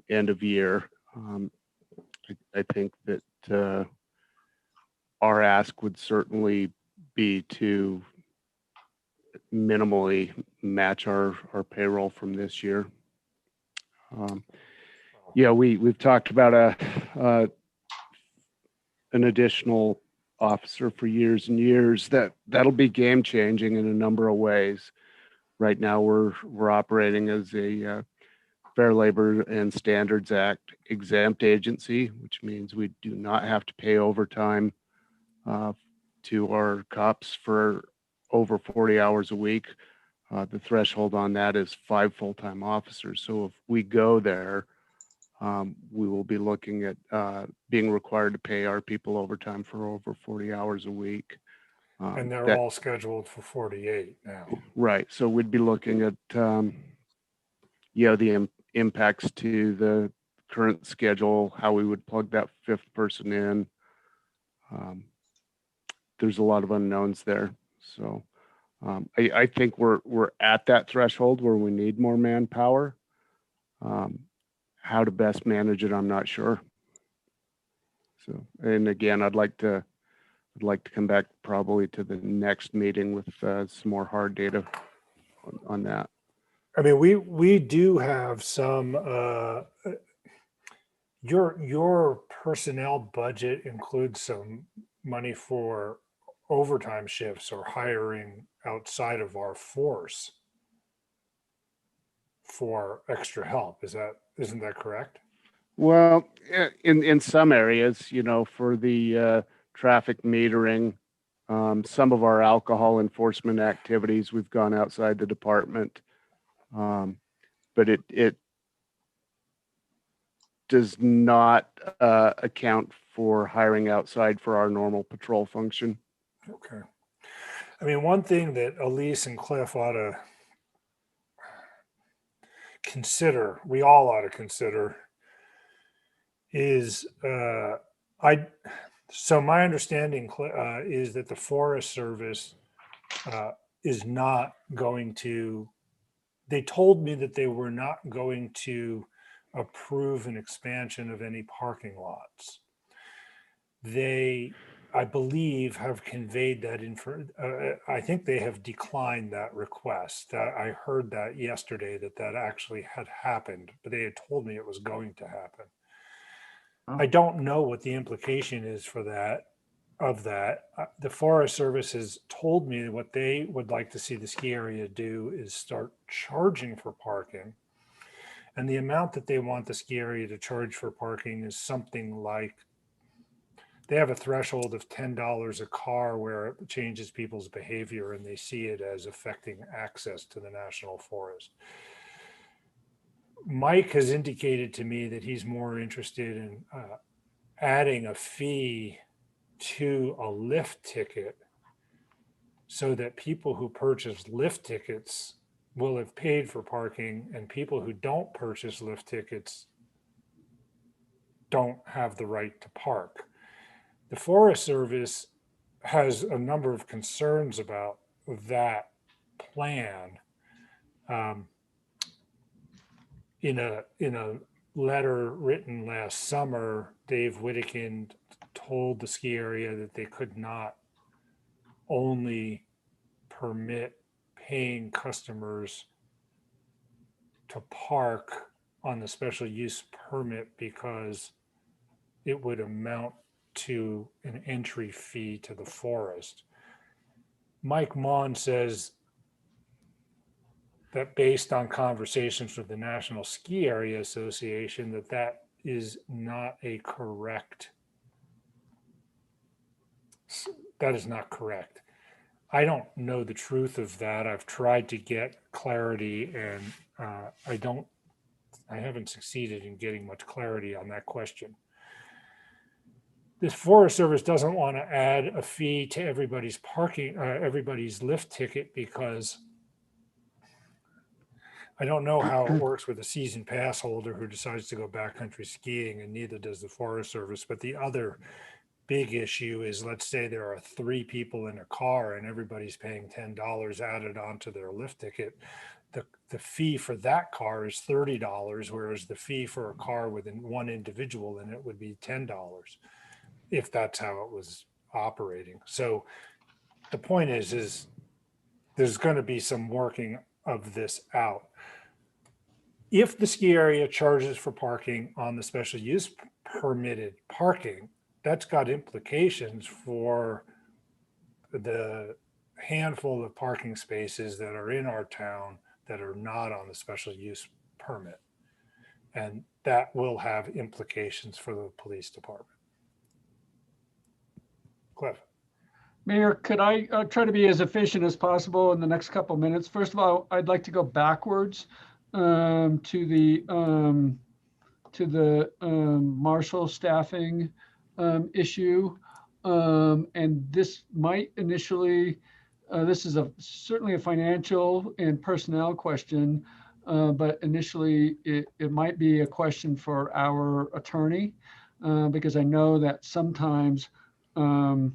end of year. I think that our ask would certainly be to minimally match our payroll from this year. We've talked about an additional officer for years and years. That'll be game changing in a number of ways. Right now, we're operating as a Fair Labor and Standards Act exempt agency, which means we do not have to pay overtime to our cops for over 40 hours a week. The threshold on that is 5 full-time officers. So if we go there, we will be looking at being required to pay our people overtime for over 40 hours a week. And they're all scheduled for 48 now. Right. So we'd be looking at, the impacts to the current schedule, how we would plug that 5th person in. There's a lot of unknowns there. So I think we're at that threshold where we need more manpower. How to best manage it, I'm not sure. So, and again, I'd like to come back probably to the next meeting with some more hard data on that. I mean, we do have some, your personnel budget includes some money for overtime shifts or hiring outside of our force for extra help. Isn't that correct? Well, in some areas, for the traffic metering, some of our alcohol enforcement activities, we've gone outside the department. But it does not account for hiring outside for our normal patrol function. Okay. I mean, one thing that Elise and Cliff ought to consider, we all ought to consider, is so my understanding is that the Forest Service is not going to, they told me that they were not going to approve an expansion of any parking lots. They, I believe, have conveyed that I think they have declined that request. I heard that yesterday that actually had happened, but they had told me it was going to happen. Oh. I don't know what the implication is for that. The Forest Service has told me what they would like to see the ski area do is start charging for parking. And the amount that they want the ski area to charge for parking is something like, they have a threshold of $10 a car where it changes people's behavior and they see it as affecting access to the national forest. Mike has indicated to me that he's more interested in adding a fee to a lift ticket so that people who purchase lift tickets will have paid for parking and people who don't purchase lift tickets don't have the right to park. The Forest Service has a number of concerns about that plan. In a letter written last summer, Dave Whittakin told the ski area that they could not only permit paying customers to park on the special use permit because it would amount to an entry fee to the forest. Mike Mon says that based on conversations with the National Ski Area Association, that is not a correct, that is not correct. I don't know the truth of that. I've tried to get clarity and I haven't succeeded in getting much clarity on that question. This Forest Service doesn't want to add a fee to everybody's parking, everybody's lift ticket, because I don't know how it works with a season pass holder who decides to go backcountry skiing, and neither does the Forest Service. But the other big issue is, let's say there are 3 people in a car and everybody's paying $10 added onto their lift ticket. The fee for that car is $30, whereas the fee for a car with one individual in it would be $10, if that's how it was operating. So the point is there's going to be some working of this out. If the ski area charges for parking on the special use permitted parking, that's got implications for the handful of parking spaces that are in our town that are not on the special use permit. And that will have implications for the police department. Cliff. Mayor, could I try to be as efficient as possible in the next couple minutes? First of all, I'd like to go backwards to the marshal staffing issue. And this might initially, this is certainly a financial and personnel question, but initially it might be a question for our attorney, because I know that sometimes a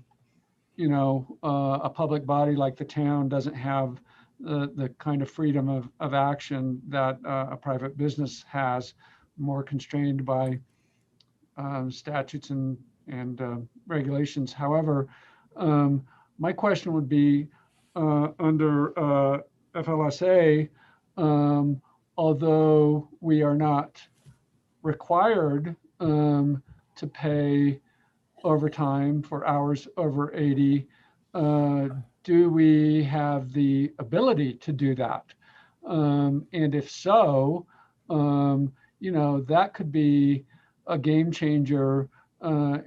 public body like the town doesn't have the kind of freedom of action that a private business has, more constrained by statutes and regulations. However, my question would be under FLSA, although we are not required to pay overtime for hours over 80, do we have the ability to do that? And if so, that could be a game changer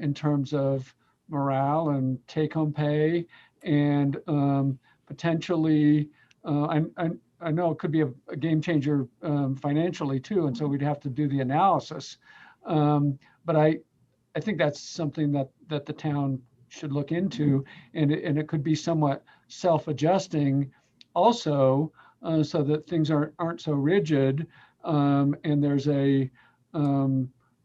in terms of morale and take-home pay, and potentially, I know it could be a game changer financially too, and so we'd have to do the analysis. But I think that's something that the town should look into, and it could be somewhat self-adjusting also, so that things aren't so rigid, and there's a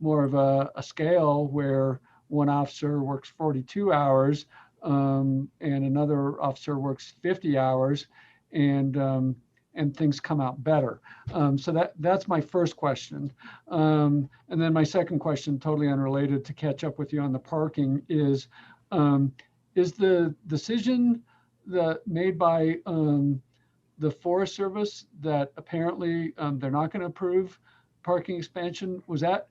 more of a scale where one officer works 42 hours and another officer works 50 hours, and things come out better. So that's my first question. And then my second question, totally unrelated, to catch up with you on the parking, is the decision that made by the Forest Service that apparently they're not going to approve parking expansion, was that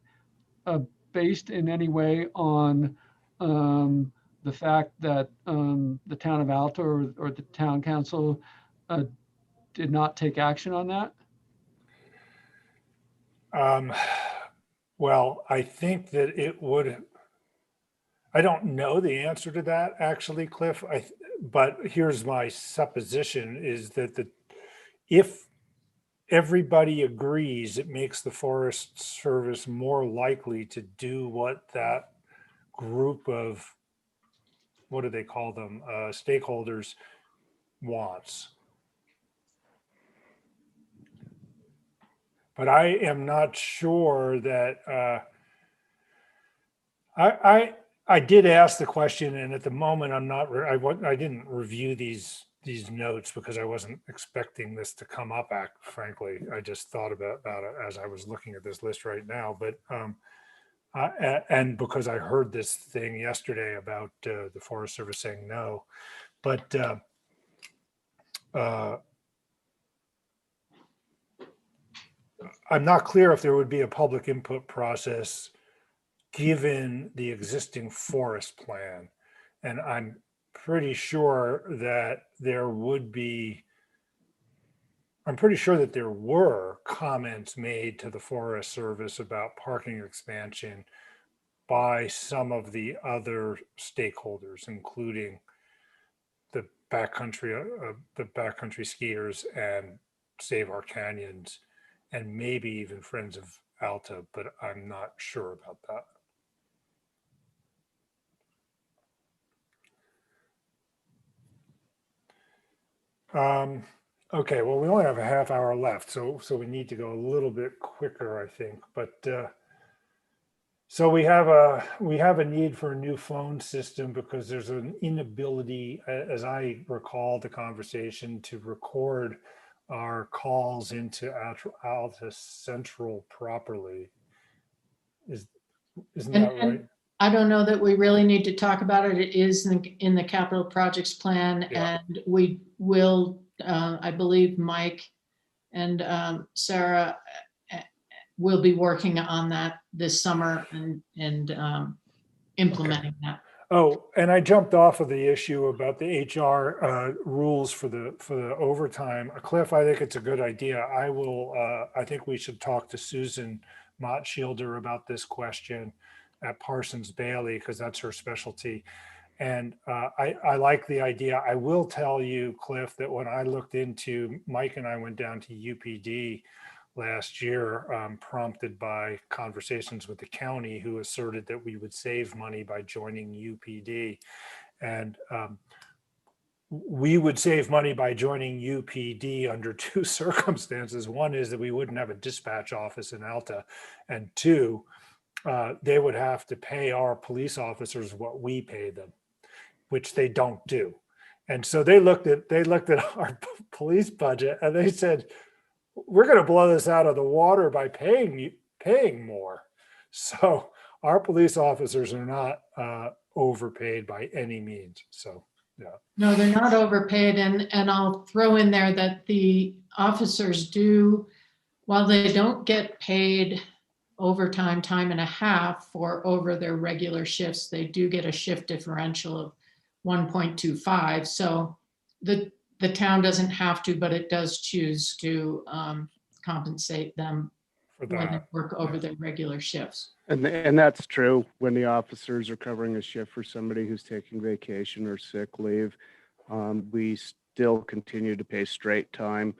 based in any way on the fact that the town of Alta or the town council did not take action on that? Well, I think that it would, I don't know the answer to that actually, Cliff. But here's my supposition, is that if everybody agrees, it makes the Forest Service more likely to do what that group of, what do they call them, stakeholders wants. But I am not sure that I did ask the question, and at the moment I'm not. I didn't review these these notes because I wasn't expecting this to come up, frankly. I just thought about it as I was looking at this list right now. But and because I heard this thing yesterday about the Forest Service saying no. But I'm not clear if there would be a public input process given the existing forest plan. And I'm pretty sure that there would be, I'm pretty sure that there were comments made to the Forest Service about parking expansion by some of the other stakeholders, including the backcountry skiers and Save Our Canyons, and maybe even Friends of Alta, but I'm not sure about that. Okay, well, we only have a half hour left, so we need to go a little bit quicker, I think. But so we have a need for a new phone system because there's an inability, as I recall the conversation, to record our calls into Alta Central properly. Isn't that right? And I don't know that we really need to talk about it. It is in the capital projects plan, Yeah. and we will, I believe Mike and Sarah will be working on that this summer and implementing that. Oh, and I jumped off of the issue about the HR rules for the overtime. Cliff, I think it's a good idea. I think we should talk to Susan Mott-Shielder about this question at Parsons Bailey, because that's her specialty. And I like the idea. I will tell you, Cliff, that when I looked into, Mike and I went down to UPD last year, prompted by conversations with the county, who asserted that we would save money by joining UPD. And we would save money by joining UPD under two circumstances. One is that we wouldn't have a dispatch office in Alta. And two, they would have to pay our police officers what we pay them, which they don't do. And so they looked at our police budget and they said, we're going to blow this out of the water by paying more. So our police officers are not overpaid by any means. So, yeah. No, they're not overpaid. And I'll throw in there that the officers do, while they don't get paid overtime time and a half for over their regular shifts, they do get a shift differential of 1.25. So the town doesn't have to, but it does choose to compensate them For when they that. work over their regular shifts. And that's true when the officers are covering a shift for somebody who's taking vacation or sick leave. We still continue to pay straight time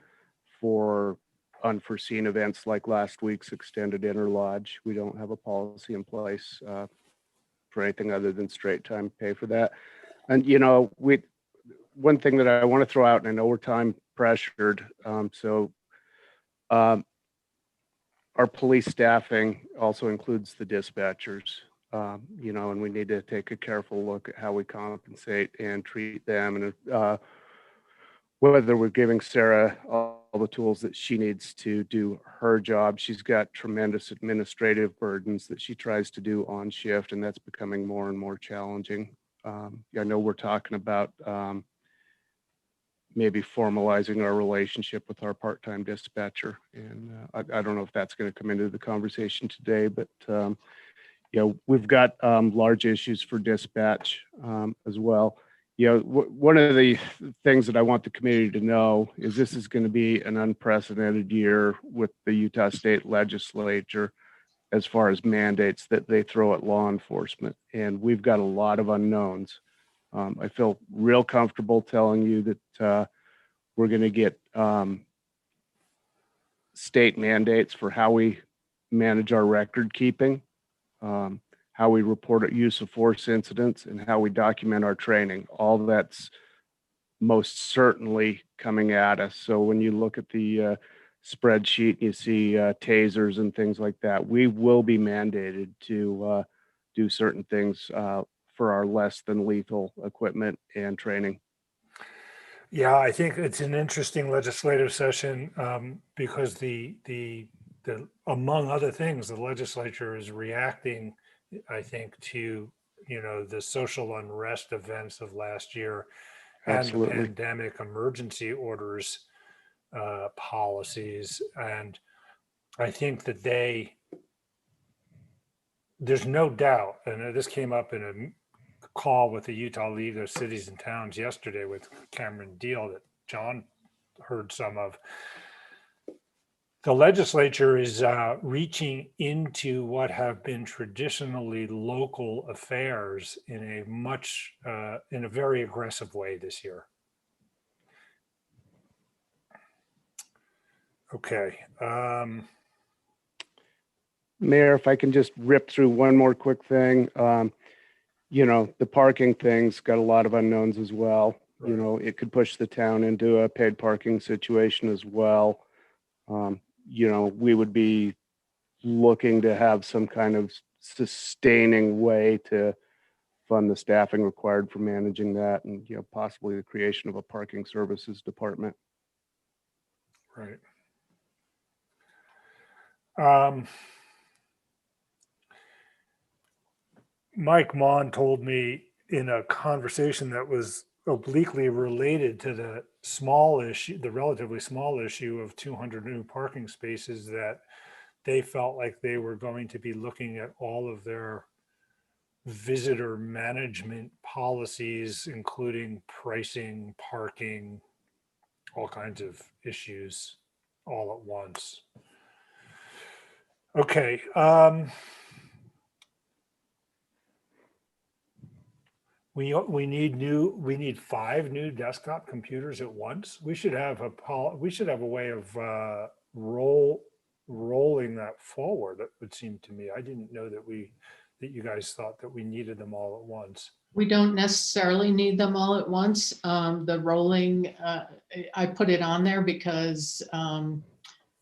for unforeseen events like last week's extended interlodge. We don't have a policy in place for anything other than straight time pay for that. And, you know, one thing that I want to throw out, and I know we're time pressured, our police staffing also includes the dispatchers, you know, and we need to take a careful look at how we compensate and treat them, and whether we're giving Sarah all the tools that she needs to do her job. She's got tremendous administrative burdens that she tries to do on shift, and that's becoming more and more challenging. I know we're talking about maybe formalizing our relationship with our part-time dispatcher. And I don't know if that's going to come into the conversation today, but you know, we've got large issues for dispatch as well. You know, one of the things that I want the community to know is this is going to be an unprecedented year with the Utah State Legislature as far as mandates that they throw at law enforcement. And we've got a lot of unknowns. I feel real comfortable telling you that we're going to get state mandates for how we manage our record keeping, how we report use of force incidents, and how we document our training. All that's most certainly coming at us. So when you look at the spreadsheet, you see tasers and things like that, we will be mandated to do certain things for our less than lethal equipment and training. Yeah, I think it's an interesting legislative session because among other things, the legislature is reacting, I think, to, the social unrest events of last year and the Absolutely. pandemic emergency orders policies. And I think that there's no doubt, and this came up in a call with the Utah League of Cities and Towns yesterday with Cameron Deal that John heard some of. The legislature is reaching into what have been traditionally local affairs in a very aggressive way this year. Okay. Mayor, if I can just rip through one more quick thing. The parking thing's got a lot of unknowns as well. Right. It could push the town into a paid parking situation as well. We would be looking to have some kind of sustaining way to fund the staffing required for managing that, and, possibly the creation of a parking services department. Right. Mike Mon told me in a conversation that was obliquely related to the relatively small issue of 200 new parking spaces, that they felt like they were going to be looking at all of their visitor management policies, including pricing, parking, all kinds of issues all at once. Okay. We need 5 new desktop computers at once. We should have a way of rolling that forward. That would seem to me. I didn't know that you guys thought that we needed them all at once. We don't necessarily need them all at once. The rolling, I put it on there because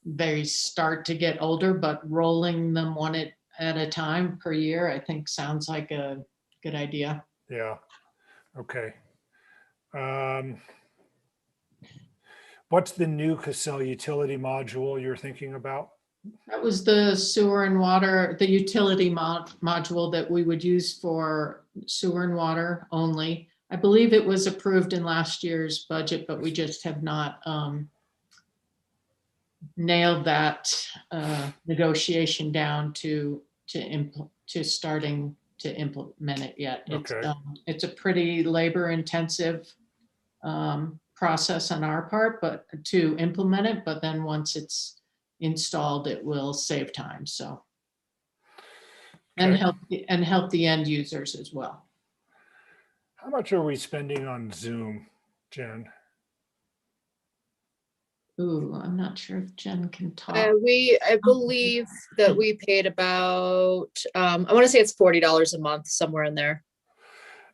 they start to get older, but rolling them one at a time per year, I think sounds like a good idea. Yeah. Okay. What's the new Cassell utility module you're thinking about? That was the sewer and water, the utility module that we would use for sewer and water only. I believe it was approved in last year's budget, but we just have not nailed that negotiation down to starting to implement it yet. Okay. It's a pretty labor intensive process on our part, but to implement it, but then once it's installed, it will save time. So, and Okay. help the end users as well. How much are we spending on Zoom, Jen? Ooh, I'm not sure if Jen can talk. I believe that we paid about, I want to say it's $40 a month, somewhere in there.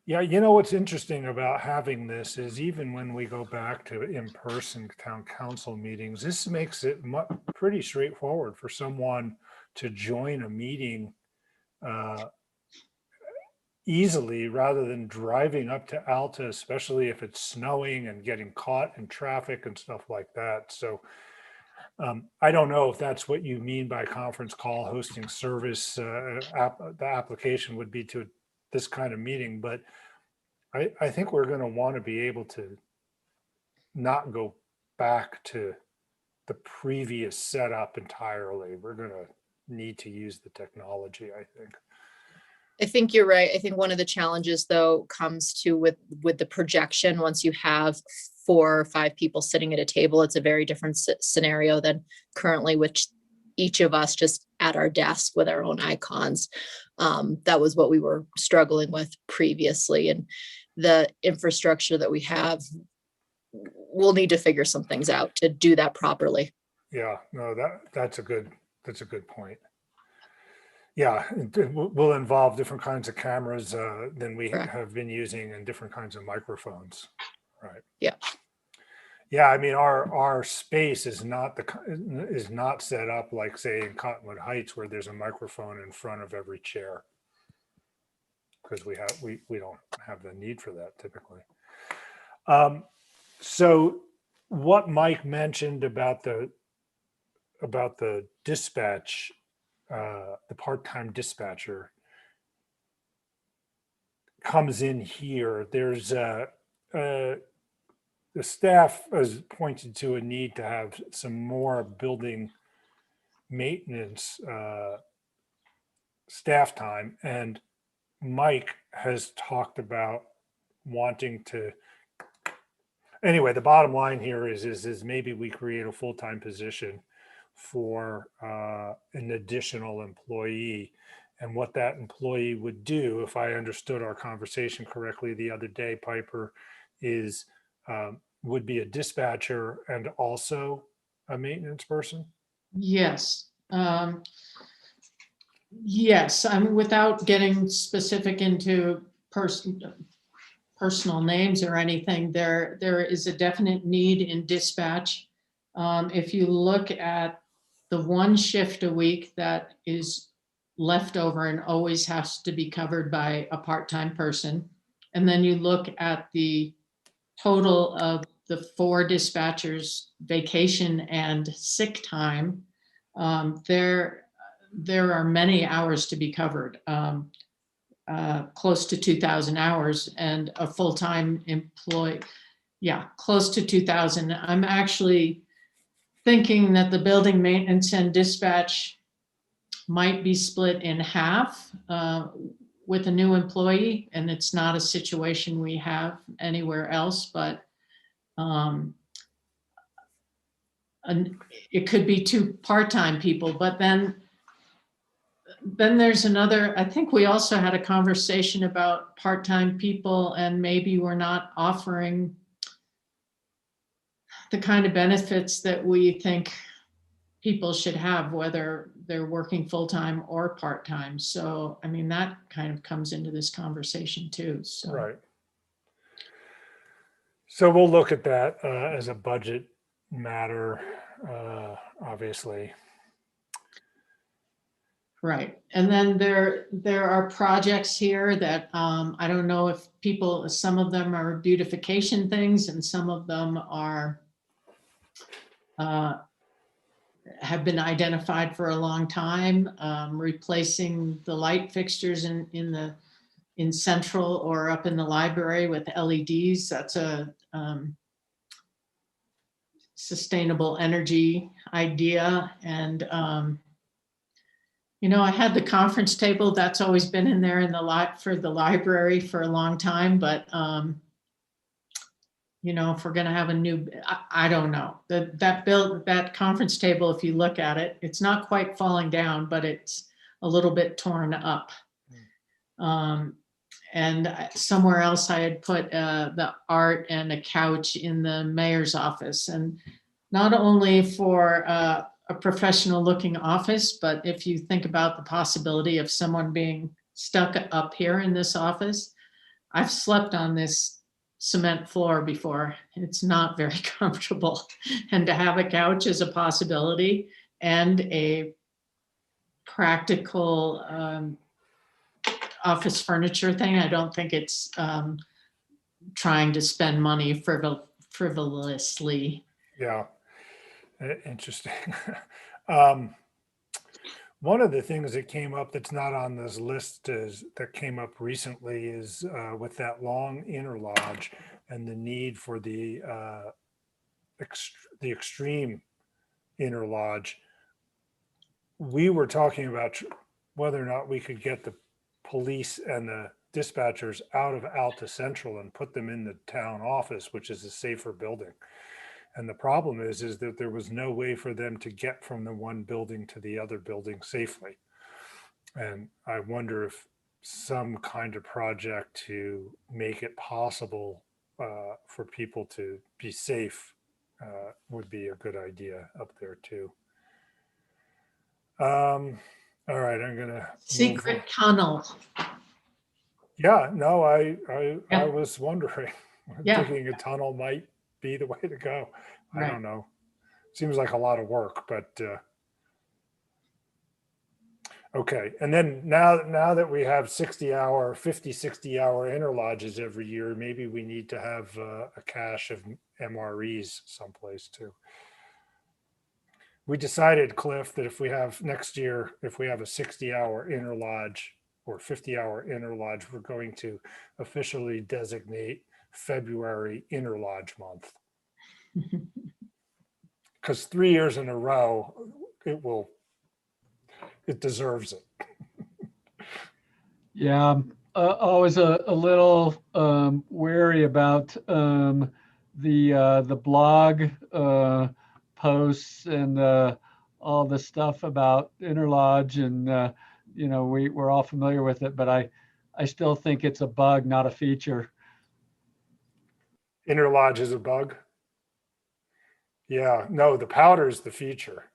Yeah, what's interesting about having this is even when we go back to in-person town council meetings, this makes it pretty straightforward for someone to join a meeting easily rather than driving up to Alta, especially if it's snowing and getting caught in traffic and stuff like that. So I don't know if that's what you mean by conference call hosting service. The application would be to this kind of meeting, but I think we're going to want to be able to not go back to the previous setup entirely. We're going to need to use the technology, I think. I think you're right. I think one of the challenges though comes to with the projection. Once you have 4 or 5 people sitting at a table, it's a very different scenario than currently, which each of us just at our desk with our own icons. That was what we were struggling with previously. And the infrastructure that we have, we'll need to figure some things out to do that properly. Yeah, no, that's a good point. Yeah, it will involve different kinds of cameras than we Correct. have been using and different kinds of microphones. Right. Yeah. Yeah, I mean, our space is not set up like, say, in Cottonwood Heights, where there's a microphone in front of every chair, because we don't have the need for that typically. So what Mike mentioned about the dispatch, the part-time dispatcher comes in here. There's the staff has pointed to a need to have some more building maintenance staff time, and Mike has talked about wanting to. Anyway, the bottom line here is maybe we create a full-time position for an additional employee. And what that employee would do, if I understood our conversation correctly the other day, Piper, is would be a dispatcher and also a maintenance person? Yes. Yes, I'm without getting specific into personal names or anything. There is a definite need in dispatch. If you look at the one shift a week that is left over and always has to be covered by a part-time person, and then you look at the total of the 4 dispatchers vacation and sick time, there are many hours to be covered, close to 2,000 hours, and a full-time employee, yeah, close to 2,000. I'm actually thinking that the building maintenance and dispatch might be split in half with a new employee, and it's not a situation we have anywhere else, but and it could be 2 part-time people. But then there's another, I think we also had a conversation about part-time people, and maybe we're not offering the kind of benefits that we think people should have, whether they're working full-time or part-time. So, I mean, that kind of comes into this conversation too, so. Right. So we'll look at that as a budget matter, obviously. Right. And then there are projects here that I don't know if people, some of them are beautification things and some of them are have been identified for a long time, replacing the light fixtures in central or up in the library with LEDs. That's a sustainable energy idea. And you know, I had the conference table that's always been in there in the lot for the library for a long time, but you know, if we're going to have a new, I don't know, that conference table, if you look at it, it's not quite falling down, but it's a little bit torn up. And somewhere else I had put the art and a couch in the mayor's office, and not only for a professional looking office, but if you think about the possibility of someone being stuck up here in this office, I've slept on this cement floor before. It's not very comfortable. And to have a couch is a possibility, and a practical office furniture thing. I don't think it's trying to spend money frivolously. Yeah, interesting. One of the things that came up that's not on this list that came up recently is with that long inner lodge and the need for the extreme inner lodge. We were talking about whether or not we could get the police and the dispatchers out of Alta Central and put them in the town office, which is a safer building. And the problem is that there was no way for them to get from the one building to the other building safely. And I wonder if some kind of project to make it possible for people to be safe would be a good idea up there too. All right, I'm gonna secret tunnel. Yeah, no, I Yeah. was wondering. Yeah. Digging a tunnel might be the way to go. I Right. don't know. Seems like a lot of work, but okay. And then now that we have 60 hour inner lodges every year, maybe we need to have a cache of MREs someplace too. We decided, Cliff, that if we have next year, if we have a 60-hour interlodge or 50-hour interlodge, we're going to officially designate February interlodge month. Because 3 years in a row, it deserves it. Yeah, I'm always a little wary about the blog posts and all the stuff about Interlodge, and you know, we're all familiar with it, but I still think it's a bug, not a feature. Interlodge is a bug. Yeah, no, the powder is the feature.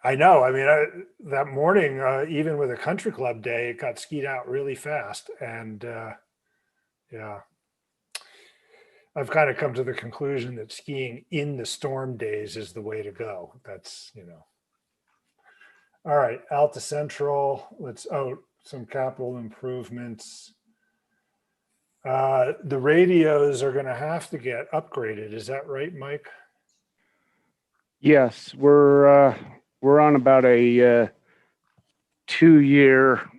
I know. I mean, that morning, even with a country club day, it got skied out really fast. And yeah, I've kind of come to the conclusion that skiing in the storm days is the way to go. That's, you know. All right, Alta Central, some capital improvements. The radios are going to have to get upgraded. Is that right, Mike? Yes, we're on about a 2-year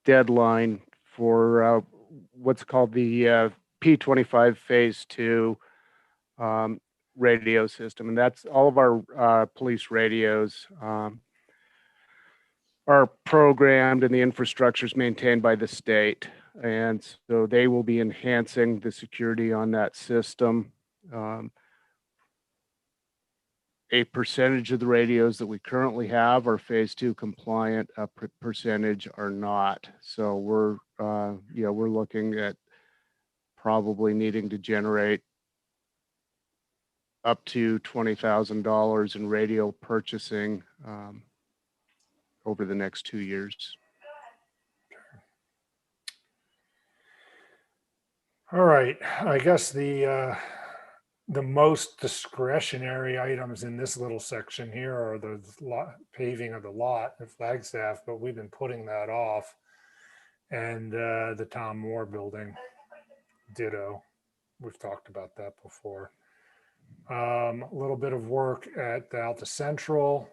deadline for what's called the P25 Phase 2 radio system, and that's all of our police radios are programmed, and the infrastructure is maintained by the state, and so they will be enhancing the security on that system. A percentage of the radios that we currently have are Phase 2 compliant, a percentage are not. So we're looking at probably needing to generate up to $20,000 in radio purchasing over the next 2 years. All right, I guess the most discretionary items in this little section here are the paving of the lot at Flagstaff, but we've been putting that off. And the Tom Moore building, ditto. We've talked about that before. A little bit of work at the Alta Central.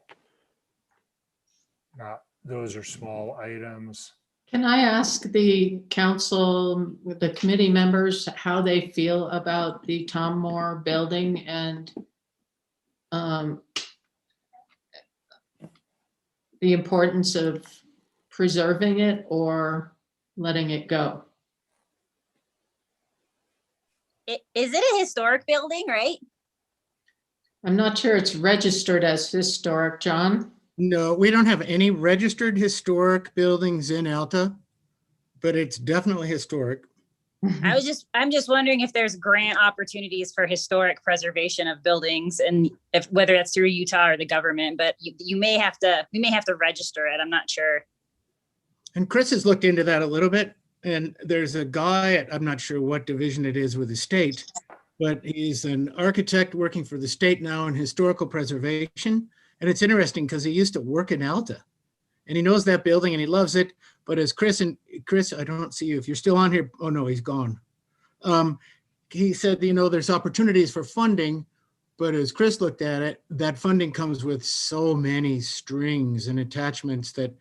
Those are small items. Can I ask the council, the committee members, how they feel about the Tom Moore building and the importance of preserving it or letting it go? Is it a historic building, right? I'm not sure it's registered as historic, John. No, we don't have any registered historic buildings in Alta, but it's definitely historic. I'm just wondering if there's grant opportunities for historic preservation of buildings, and if whether that's through Utah or the government, but we may have to register it. I'm not sure. And Chris has looked into that a little bit, and there's a guy, I'm not sure what division it is with the state, but he's an architect working for the state now in historical preservation. And it's interesting because he used to work in Alta and he knows that building and he loves it. But as Chris, I don't see you if you're still on here. Oh no, he's gone. He said, you know, there's opportunities for funding, but as Chris looked at it, that funding comes with so many strings and attachments that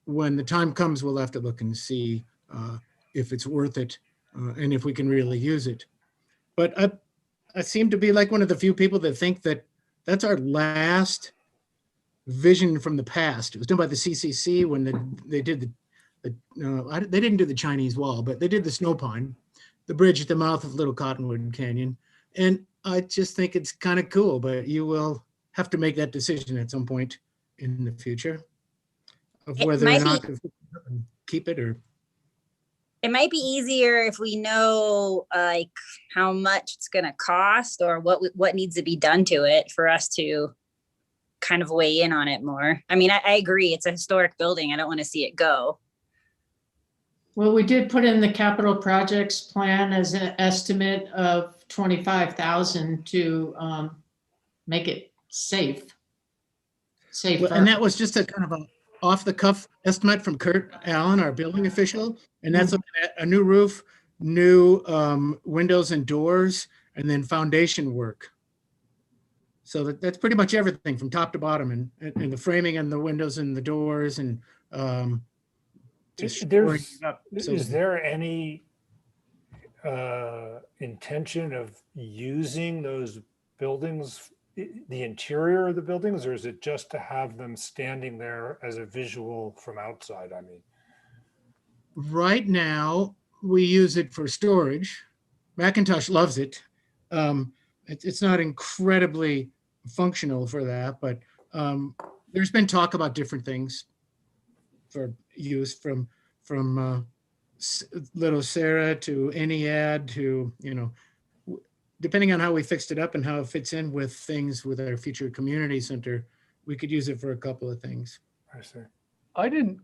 when the time comes, we'll have to look and see if it's worth it and if we can really use it. But I seem to be like one of the few people that think that that's our last vision from the past. It was done by the CCC when they did they didn't do the Chinese wall, but they did the Snow Pine, the bridge at the mouth of Little Cottonwood Canyon. And I just think it's kind of cool, but you will have to make that decision at some point in the future of whether or not to keep it or. It might be easier if we know like how much it's going to cost or what needs to be done to it for us to kind of weigh in on it more. I mean, I agree. It's a historic building. I don't want to see it go. Well, we did put in the capital projects plan as an estimate of 25,000 to make it safe. Well, and that was just a kind of off the cuff estimate from Kurt Allen, our building official, and that's looking at a new roof, new windows and doors, and then foundation work. So that's pretty much everything from top to bottom, and the framing and the windows and the doors and just shoring it up. So- Is there any intention of using those buildings, the interior of the buildings, or is it just to have them standing there as a visual from outside? I mean, Right now, we use it for storage. Macintosh loves it. It's not incredibly functional for that, but there's been talk about different things for use from Little Sarah to Ennead to, depending on how we fixed it up and how it fits in with things with our future community center, we could use it for a couple of things. I see. I didn't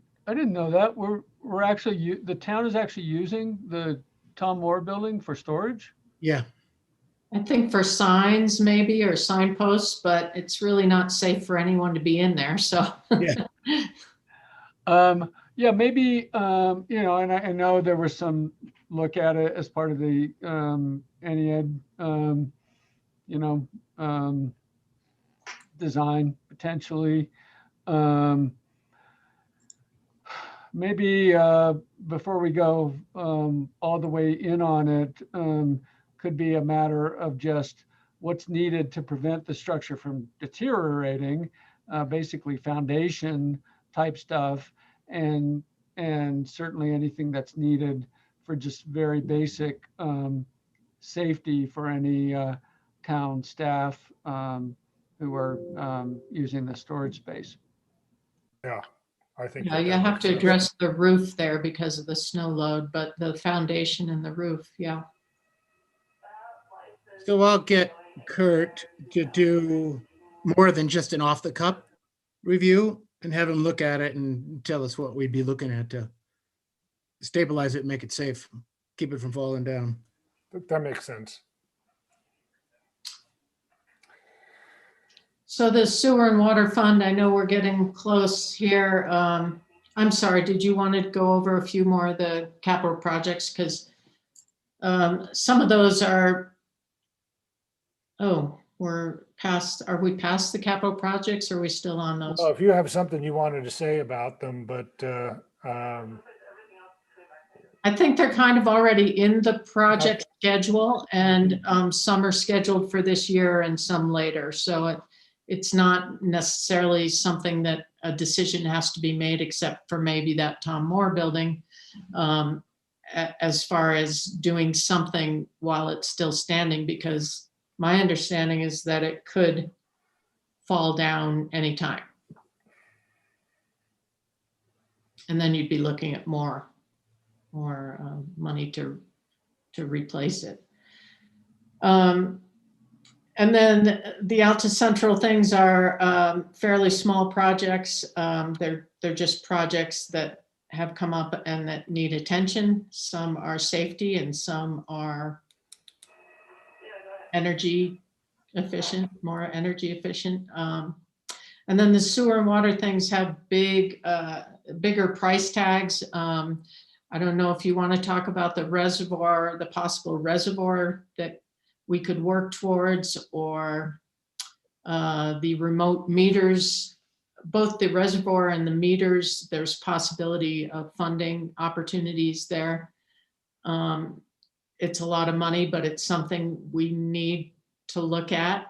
know that. We're actually, the town is actually using the Tom Moore building for storage. Yeah, I think for signs maybe, or signposts, but it's really not safe for anyone to be in there, so. yeah. Yeah, maybe, and I know there was some look at it as part of the Ennead, design potentially. Maybe before we go all the way in on it, could be a matter of just what's needed to prevent the structure from deteriorating, basically foundation type stuff, and certainly anything that's needed for just very basic safety for any town staff who are using the storage space. Yeah, I think. Yeah, that you that have makes to sense. address the roof there because of the snow load, but the foundation and the roof, yeah. So I'll get Kurt to do more than just an off the cup review and have him look at it and tell us what we'd be looking at to stabilize it, make it safe, keep it from falling down. That makes sense. So the sewer and water fund, I know we're getting close here. I'm sorry, did you want to go over a few more of the capital projects? Because some of those are, we're past, are we past the capital projects? Or are we still on those? Well, if you have something you wanted to say about them, but I think they're kind of already in the project schedule, and some are scheduled for this year and some later. So it's not necessarily something that a decision has to be made, except for maybe that Tom Moore building, as far as doing something while it's still standing, because my understanding is that it could fall down anytime. And then you'd be looking at more money to replace it. And then the Alta Central things are fairly small projects. They're just projects that have come up and that need attention. Some are safety and some are energy efficient, more energy efficient. And then the sewer and water things have bigger price tags. I don't know if you want to talk about the reservoir, the possible reservoir that we could work towards, or the remote meters. Both the reservoir and the meters, there's possibility of funding opportunities there. It's a lot of money, but it's something we need to look at,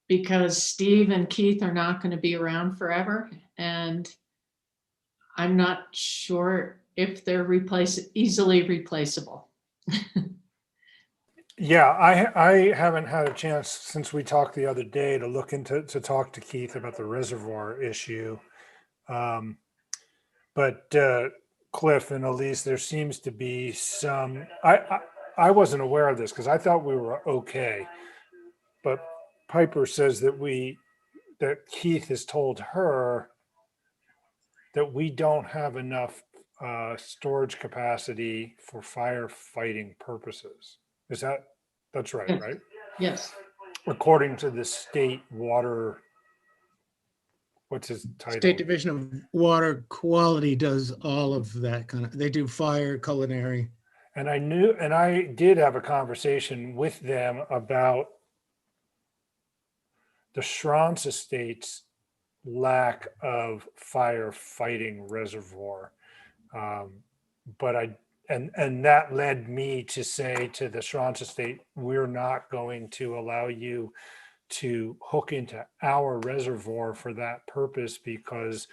because Steve and Keith are not going to be around forever. And I'm not sure if they're easily replaceable. yeah, I haven't had a chance since we talked the other day to talk to Keith about the reservoir issue. But Cliff and Elise, there seems to be some, I wasn't aware of this because I thought we were okay. But Piper says that Keith has told her that we don't have enough storage capacity for firefighting purposes. That's right, Yes. right? Yes. According to the state water what's his title? State Division of Water Quality does all of that kind of, they do fire, culinary. And I did have a conversation with them about the Schranz Estate's lack of firefighting reservoir. And that led me to say to the Schranz Estate, we're not going to allow you to hook into our reservoir for that purpose, because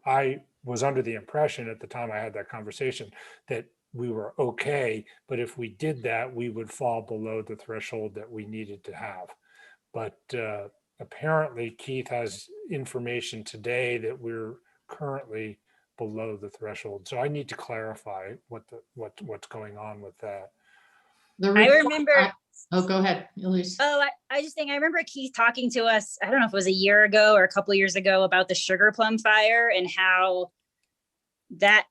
I was under the impression at the time I had that conversation that we were okay, but if we did that, we would fall below the threshold that we needed to have. But apparently Keith has information today that we're currently below the threshold. So I need to clarify what's going on with that. The I report- remember. Oh, go ahead, Elise. Oh, I just think I remember Keith talking to us, I don't know if it was a year ago or a couple of years ago, about the Sugar Plum fire and how that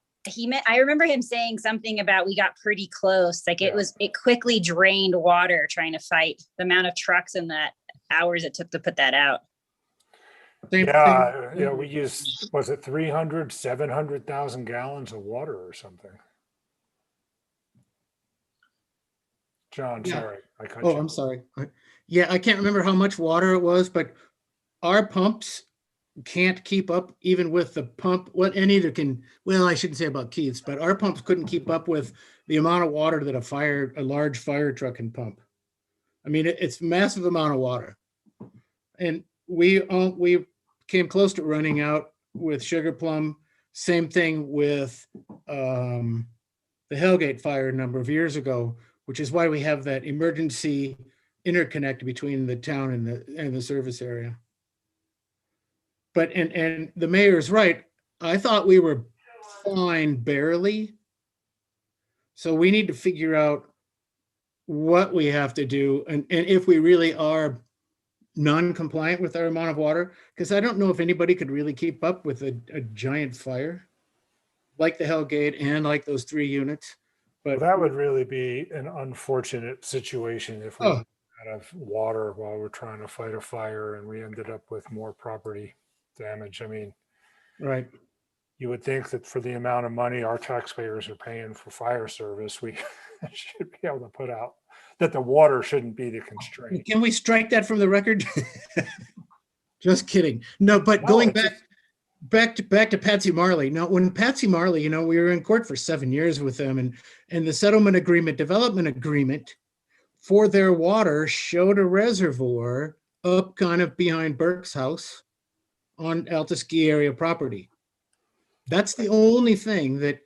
I remember him saying something about we got pretty close. Like it quickly drained water trying to fight the amount of trucks and the hours it took to put that out. Same Yeah, thing. yeah, we used, was it 700,000 gallons of water or something? John, Yeah. sorry, I cut Oh, you. I'm sorry. Yeah, I can't remember how much water it was, but our pumps can't keep up even with the pump. Well, and neither can, well, I shouldn't say about Keith's, but our pumps couldn't keep up with the amount of water that a large fire truck can pump. I mean, it's a massive amount of water. And we came close to running out with Sugar Plum. Same thing with the Hellgate fire a number of years ago, which is why we have that emergency interconnect between the town and the service area. But, and the mayor's right, I thought we were fine barely. So we need to figure out what we have to do and if we really are non-compliant with our amount of water, because I don't know if anybody could really keep up with a giant fire like the Hellgate and like those 3 units. But That would really be an unfortunate situation if we Oh. ran out of water while we're trying to fight a fire and we ended up with more property damage. I mean, right. you would think that for the amount of money our taxpayers are paying for fire service, we should be able to put out that the water shouldn't be the constraint. Can we strike that from the record? Just kidding. No, but No, going it's back to Patsy Marley. Now, when Patsy Marley, we were in court for 7 years with them, and the settlement agreement, development agreement for their water showed a reservoir up kind of behind Burke's house on Alta Ski Area property. That's the only thing that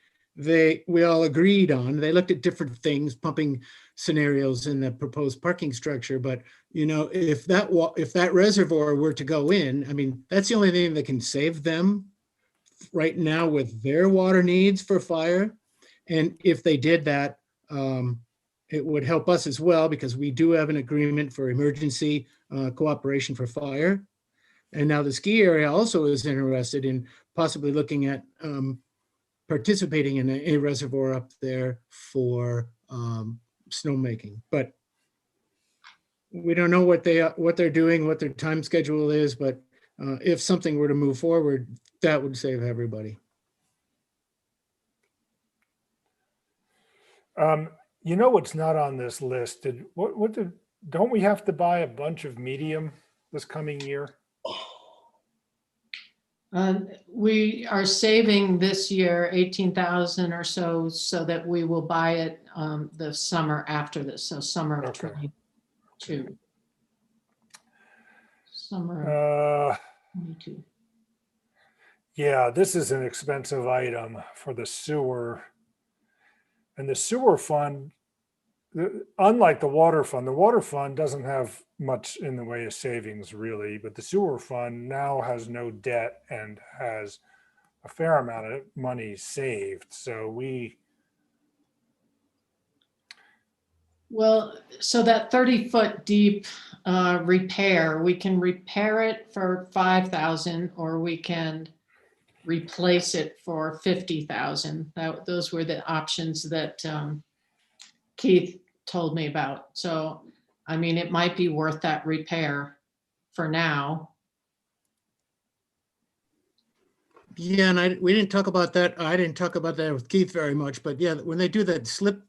we all agreed on. They looked at different things, pumping scenarios in the proposed parking structure. But if that reservoir were to go in, I mean, that's the only thing that can save them right now with their water needs for fire. And if they did that, it would help us as well, because we do have an agreement for emergency cooperation for fire. And now the ski area also is interested in possibly looking at participating in a reservoir up there for snowmaking. But we don't know what they're doing, what their time schedule is. But if something were to move forward, that would save everybody. What's not on this list? Don't we have to buy a bunch of medium this coming year? We are saving this year 18,000 or so that we will buy it the summer after this. So summer of Okay. 22. Summer of 22. Yeah, this is an expensive item for the sewer. And the sewer fund, unlike the water fund doesn't have much in the way of savings really, but the sewer fund now has no debt and has a fair amount of money saved. So so that 30-foot deep repair, we can repair it for 5,000 or we can replace it for 50,000. Those were the options that Keith told me about. So, I mean, it might be worth that repair for now. Yeah, and we didn't talk about that. I didn't talk about that with Keith very much, but yeah, when they do that slip,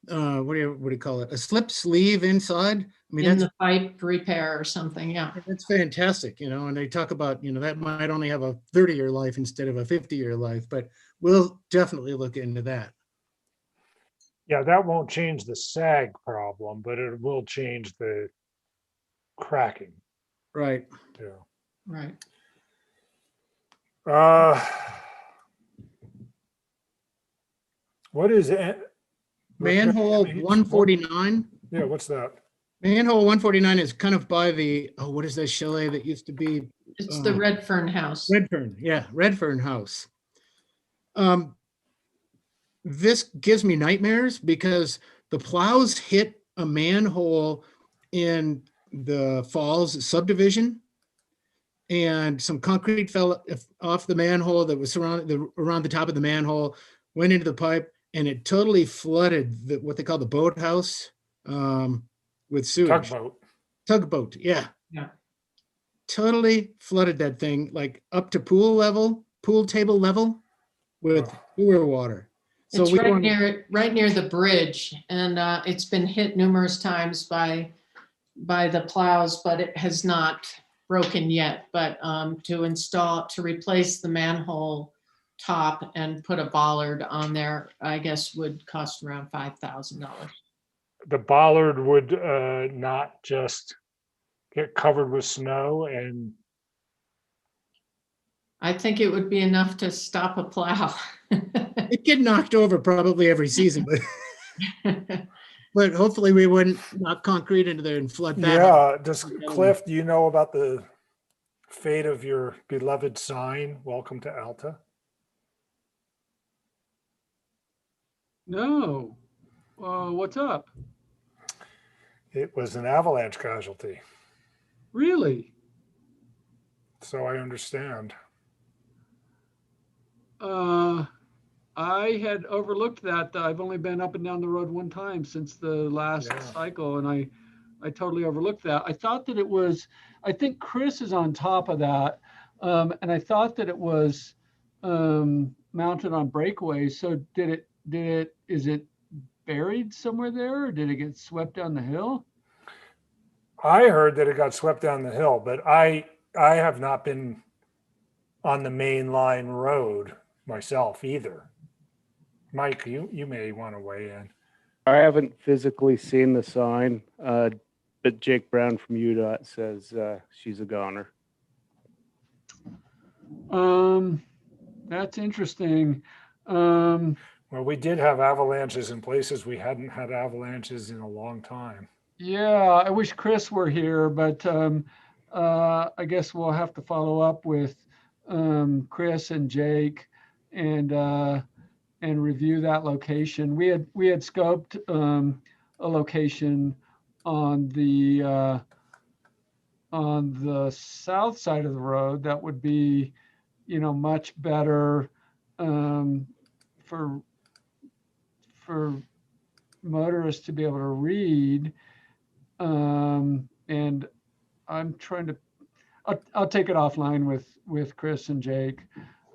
what do you call it? A slip sleeve inside? I mean, In that's the pipe repair or something, yeah. That's fantastic, and they talk about, that might only have a 30-year life instead of a 50-year life, but we'll definitely look into that. Yeah, that won't change the sag problem, but it will change the cracking. Right. Yeah. Right. What is it? Manhole 149. Yeah, what's that? Manhole 149 is kind of by the, what is that chalet that used to be? It's the Redfern House. Redfern, yeah, Redfern House. This gives me nightmares because the plows hit a manhole in the Falls subdivision, and some concrete fell off the manhole that was around the top of the manhole, went into the pipe, and it totally flooded what they call the boathouse with sewage. Tugboat, yeah. Yeah. Totally flooded that thing, like up to pool table level with sewer water. So It's right near the bridge, and it's been hit numerous times by the plows, but it has not broken yet. But to replace the manhole top and put a bollard on there, I guess would cost around $5,000. The bollard would not just get covered with snow and. I think it would be enough to stop a plow. It get knocked over probably every season, but hopefully we wouldn't knock concrete into there and flood that. Yeah, Cliff, do you know about the fate of your beloved sign, Welcome to Alta? No. What's up? It was an avalanche casualty. Really? So I understand. I had overlooked that. I've only been up and down the road one time since the last cycle, and I totally overlooked that. I thought that it was, I think Chris is on top of that, and I thought that it was mounted on breakaways. So is it buried somewhere there, or did it get swept down the hill? I heard that it got swept down the hill, but I have not been on the main line road myself either. Mike, you may want to weigh in. I haven't physically seen the sign, but Jake Brown from UDOT says she's a goner. That's interesting. Well, we did have avalanches in places we hadn't had avalanches in a long time. Yeah, I wish Chris were here, but I guess we'll have to follow up with Chris and Jake and review that location. We had scoped a location on the south side of the road that would be, much better for motorists to be able to read. And I'm trying to, I'll take it offline with Chris and Jake.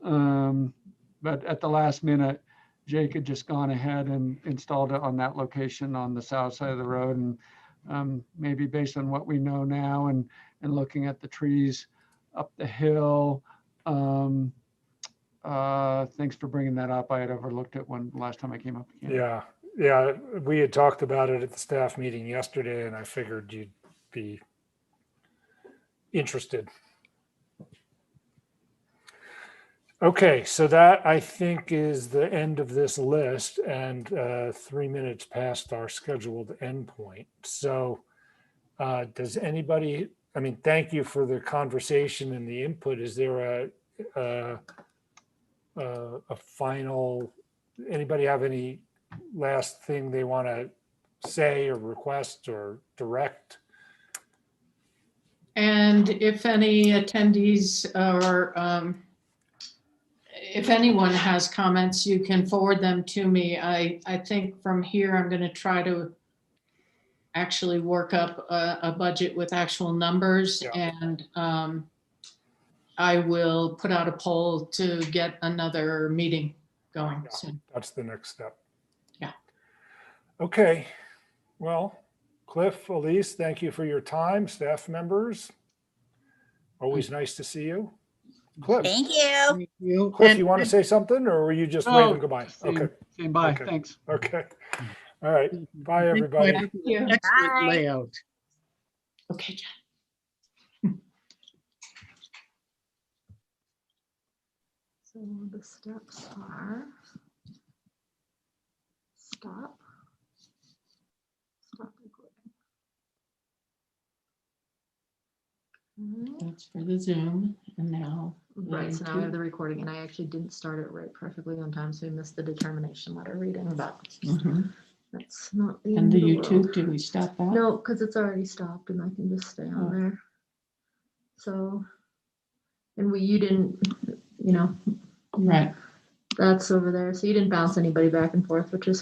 But at the last minute, Jake had just gone ahead and installed it on that location on the south side of the road. And maybe based on what we know now and looking at the trees up the hill, thanks for bringing that up. I had overlooked it last time I came up. Yeah, we had talked about it at the staff meeting yesterday, and I figured you'd be interested. Okay, so that I think is the end of this list, and 3 minutes past our scheduled endpoint. So does anybody, thank you for the conversation and the input. Is there a final, anybody have any last thing they want to say or request or direct? And if any attendees or if anyone has comments, you can forward them to me. I think from here, I'm going to try to actually work up a budget with actual numbers. Yeah. And I will put out a poll to get another meeting going Yeah. soon. That's the next step. Yeah. Okay, well, Cliff, Elise, thank you for your time, staff members. Always nice to see you. Cliff, Thank you. Thank you. Cliff, And- you want to say something or were you just No, waving goodbye? same- Okay, Same, bye, Okay. thanks. okay. All right, bye, Thank you. everybody. Excellent Bye. layout. Okay, Jen. So the steps are stop. Stop recording. Okay. That's for the Zoom and now. Right, so now we have the recording and I actually didn't start it right perfectly on time, so we missed the determination letter reading, but Mhm. that's not the And end the of the YouTube, world. did we stop that? No, because it's already stopped and I can just stay on Oh. there. So, and you didn't, you know, Right. that's over there, so you didn't bounce anybody back and forth, which is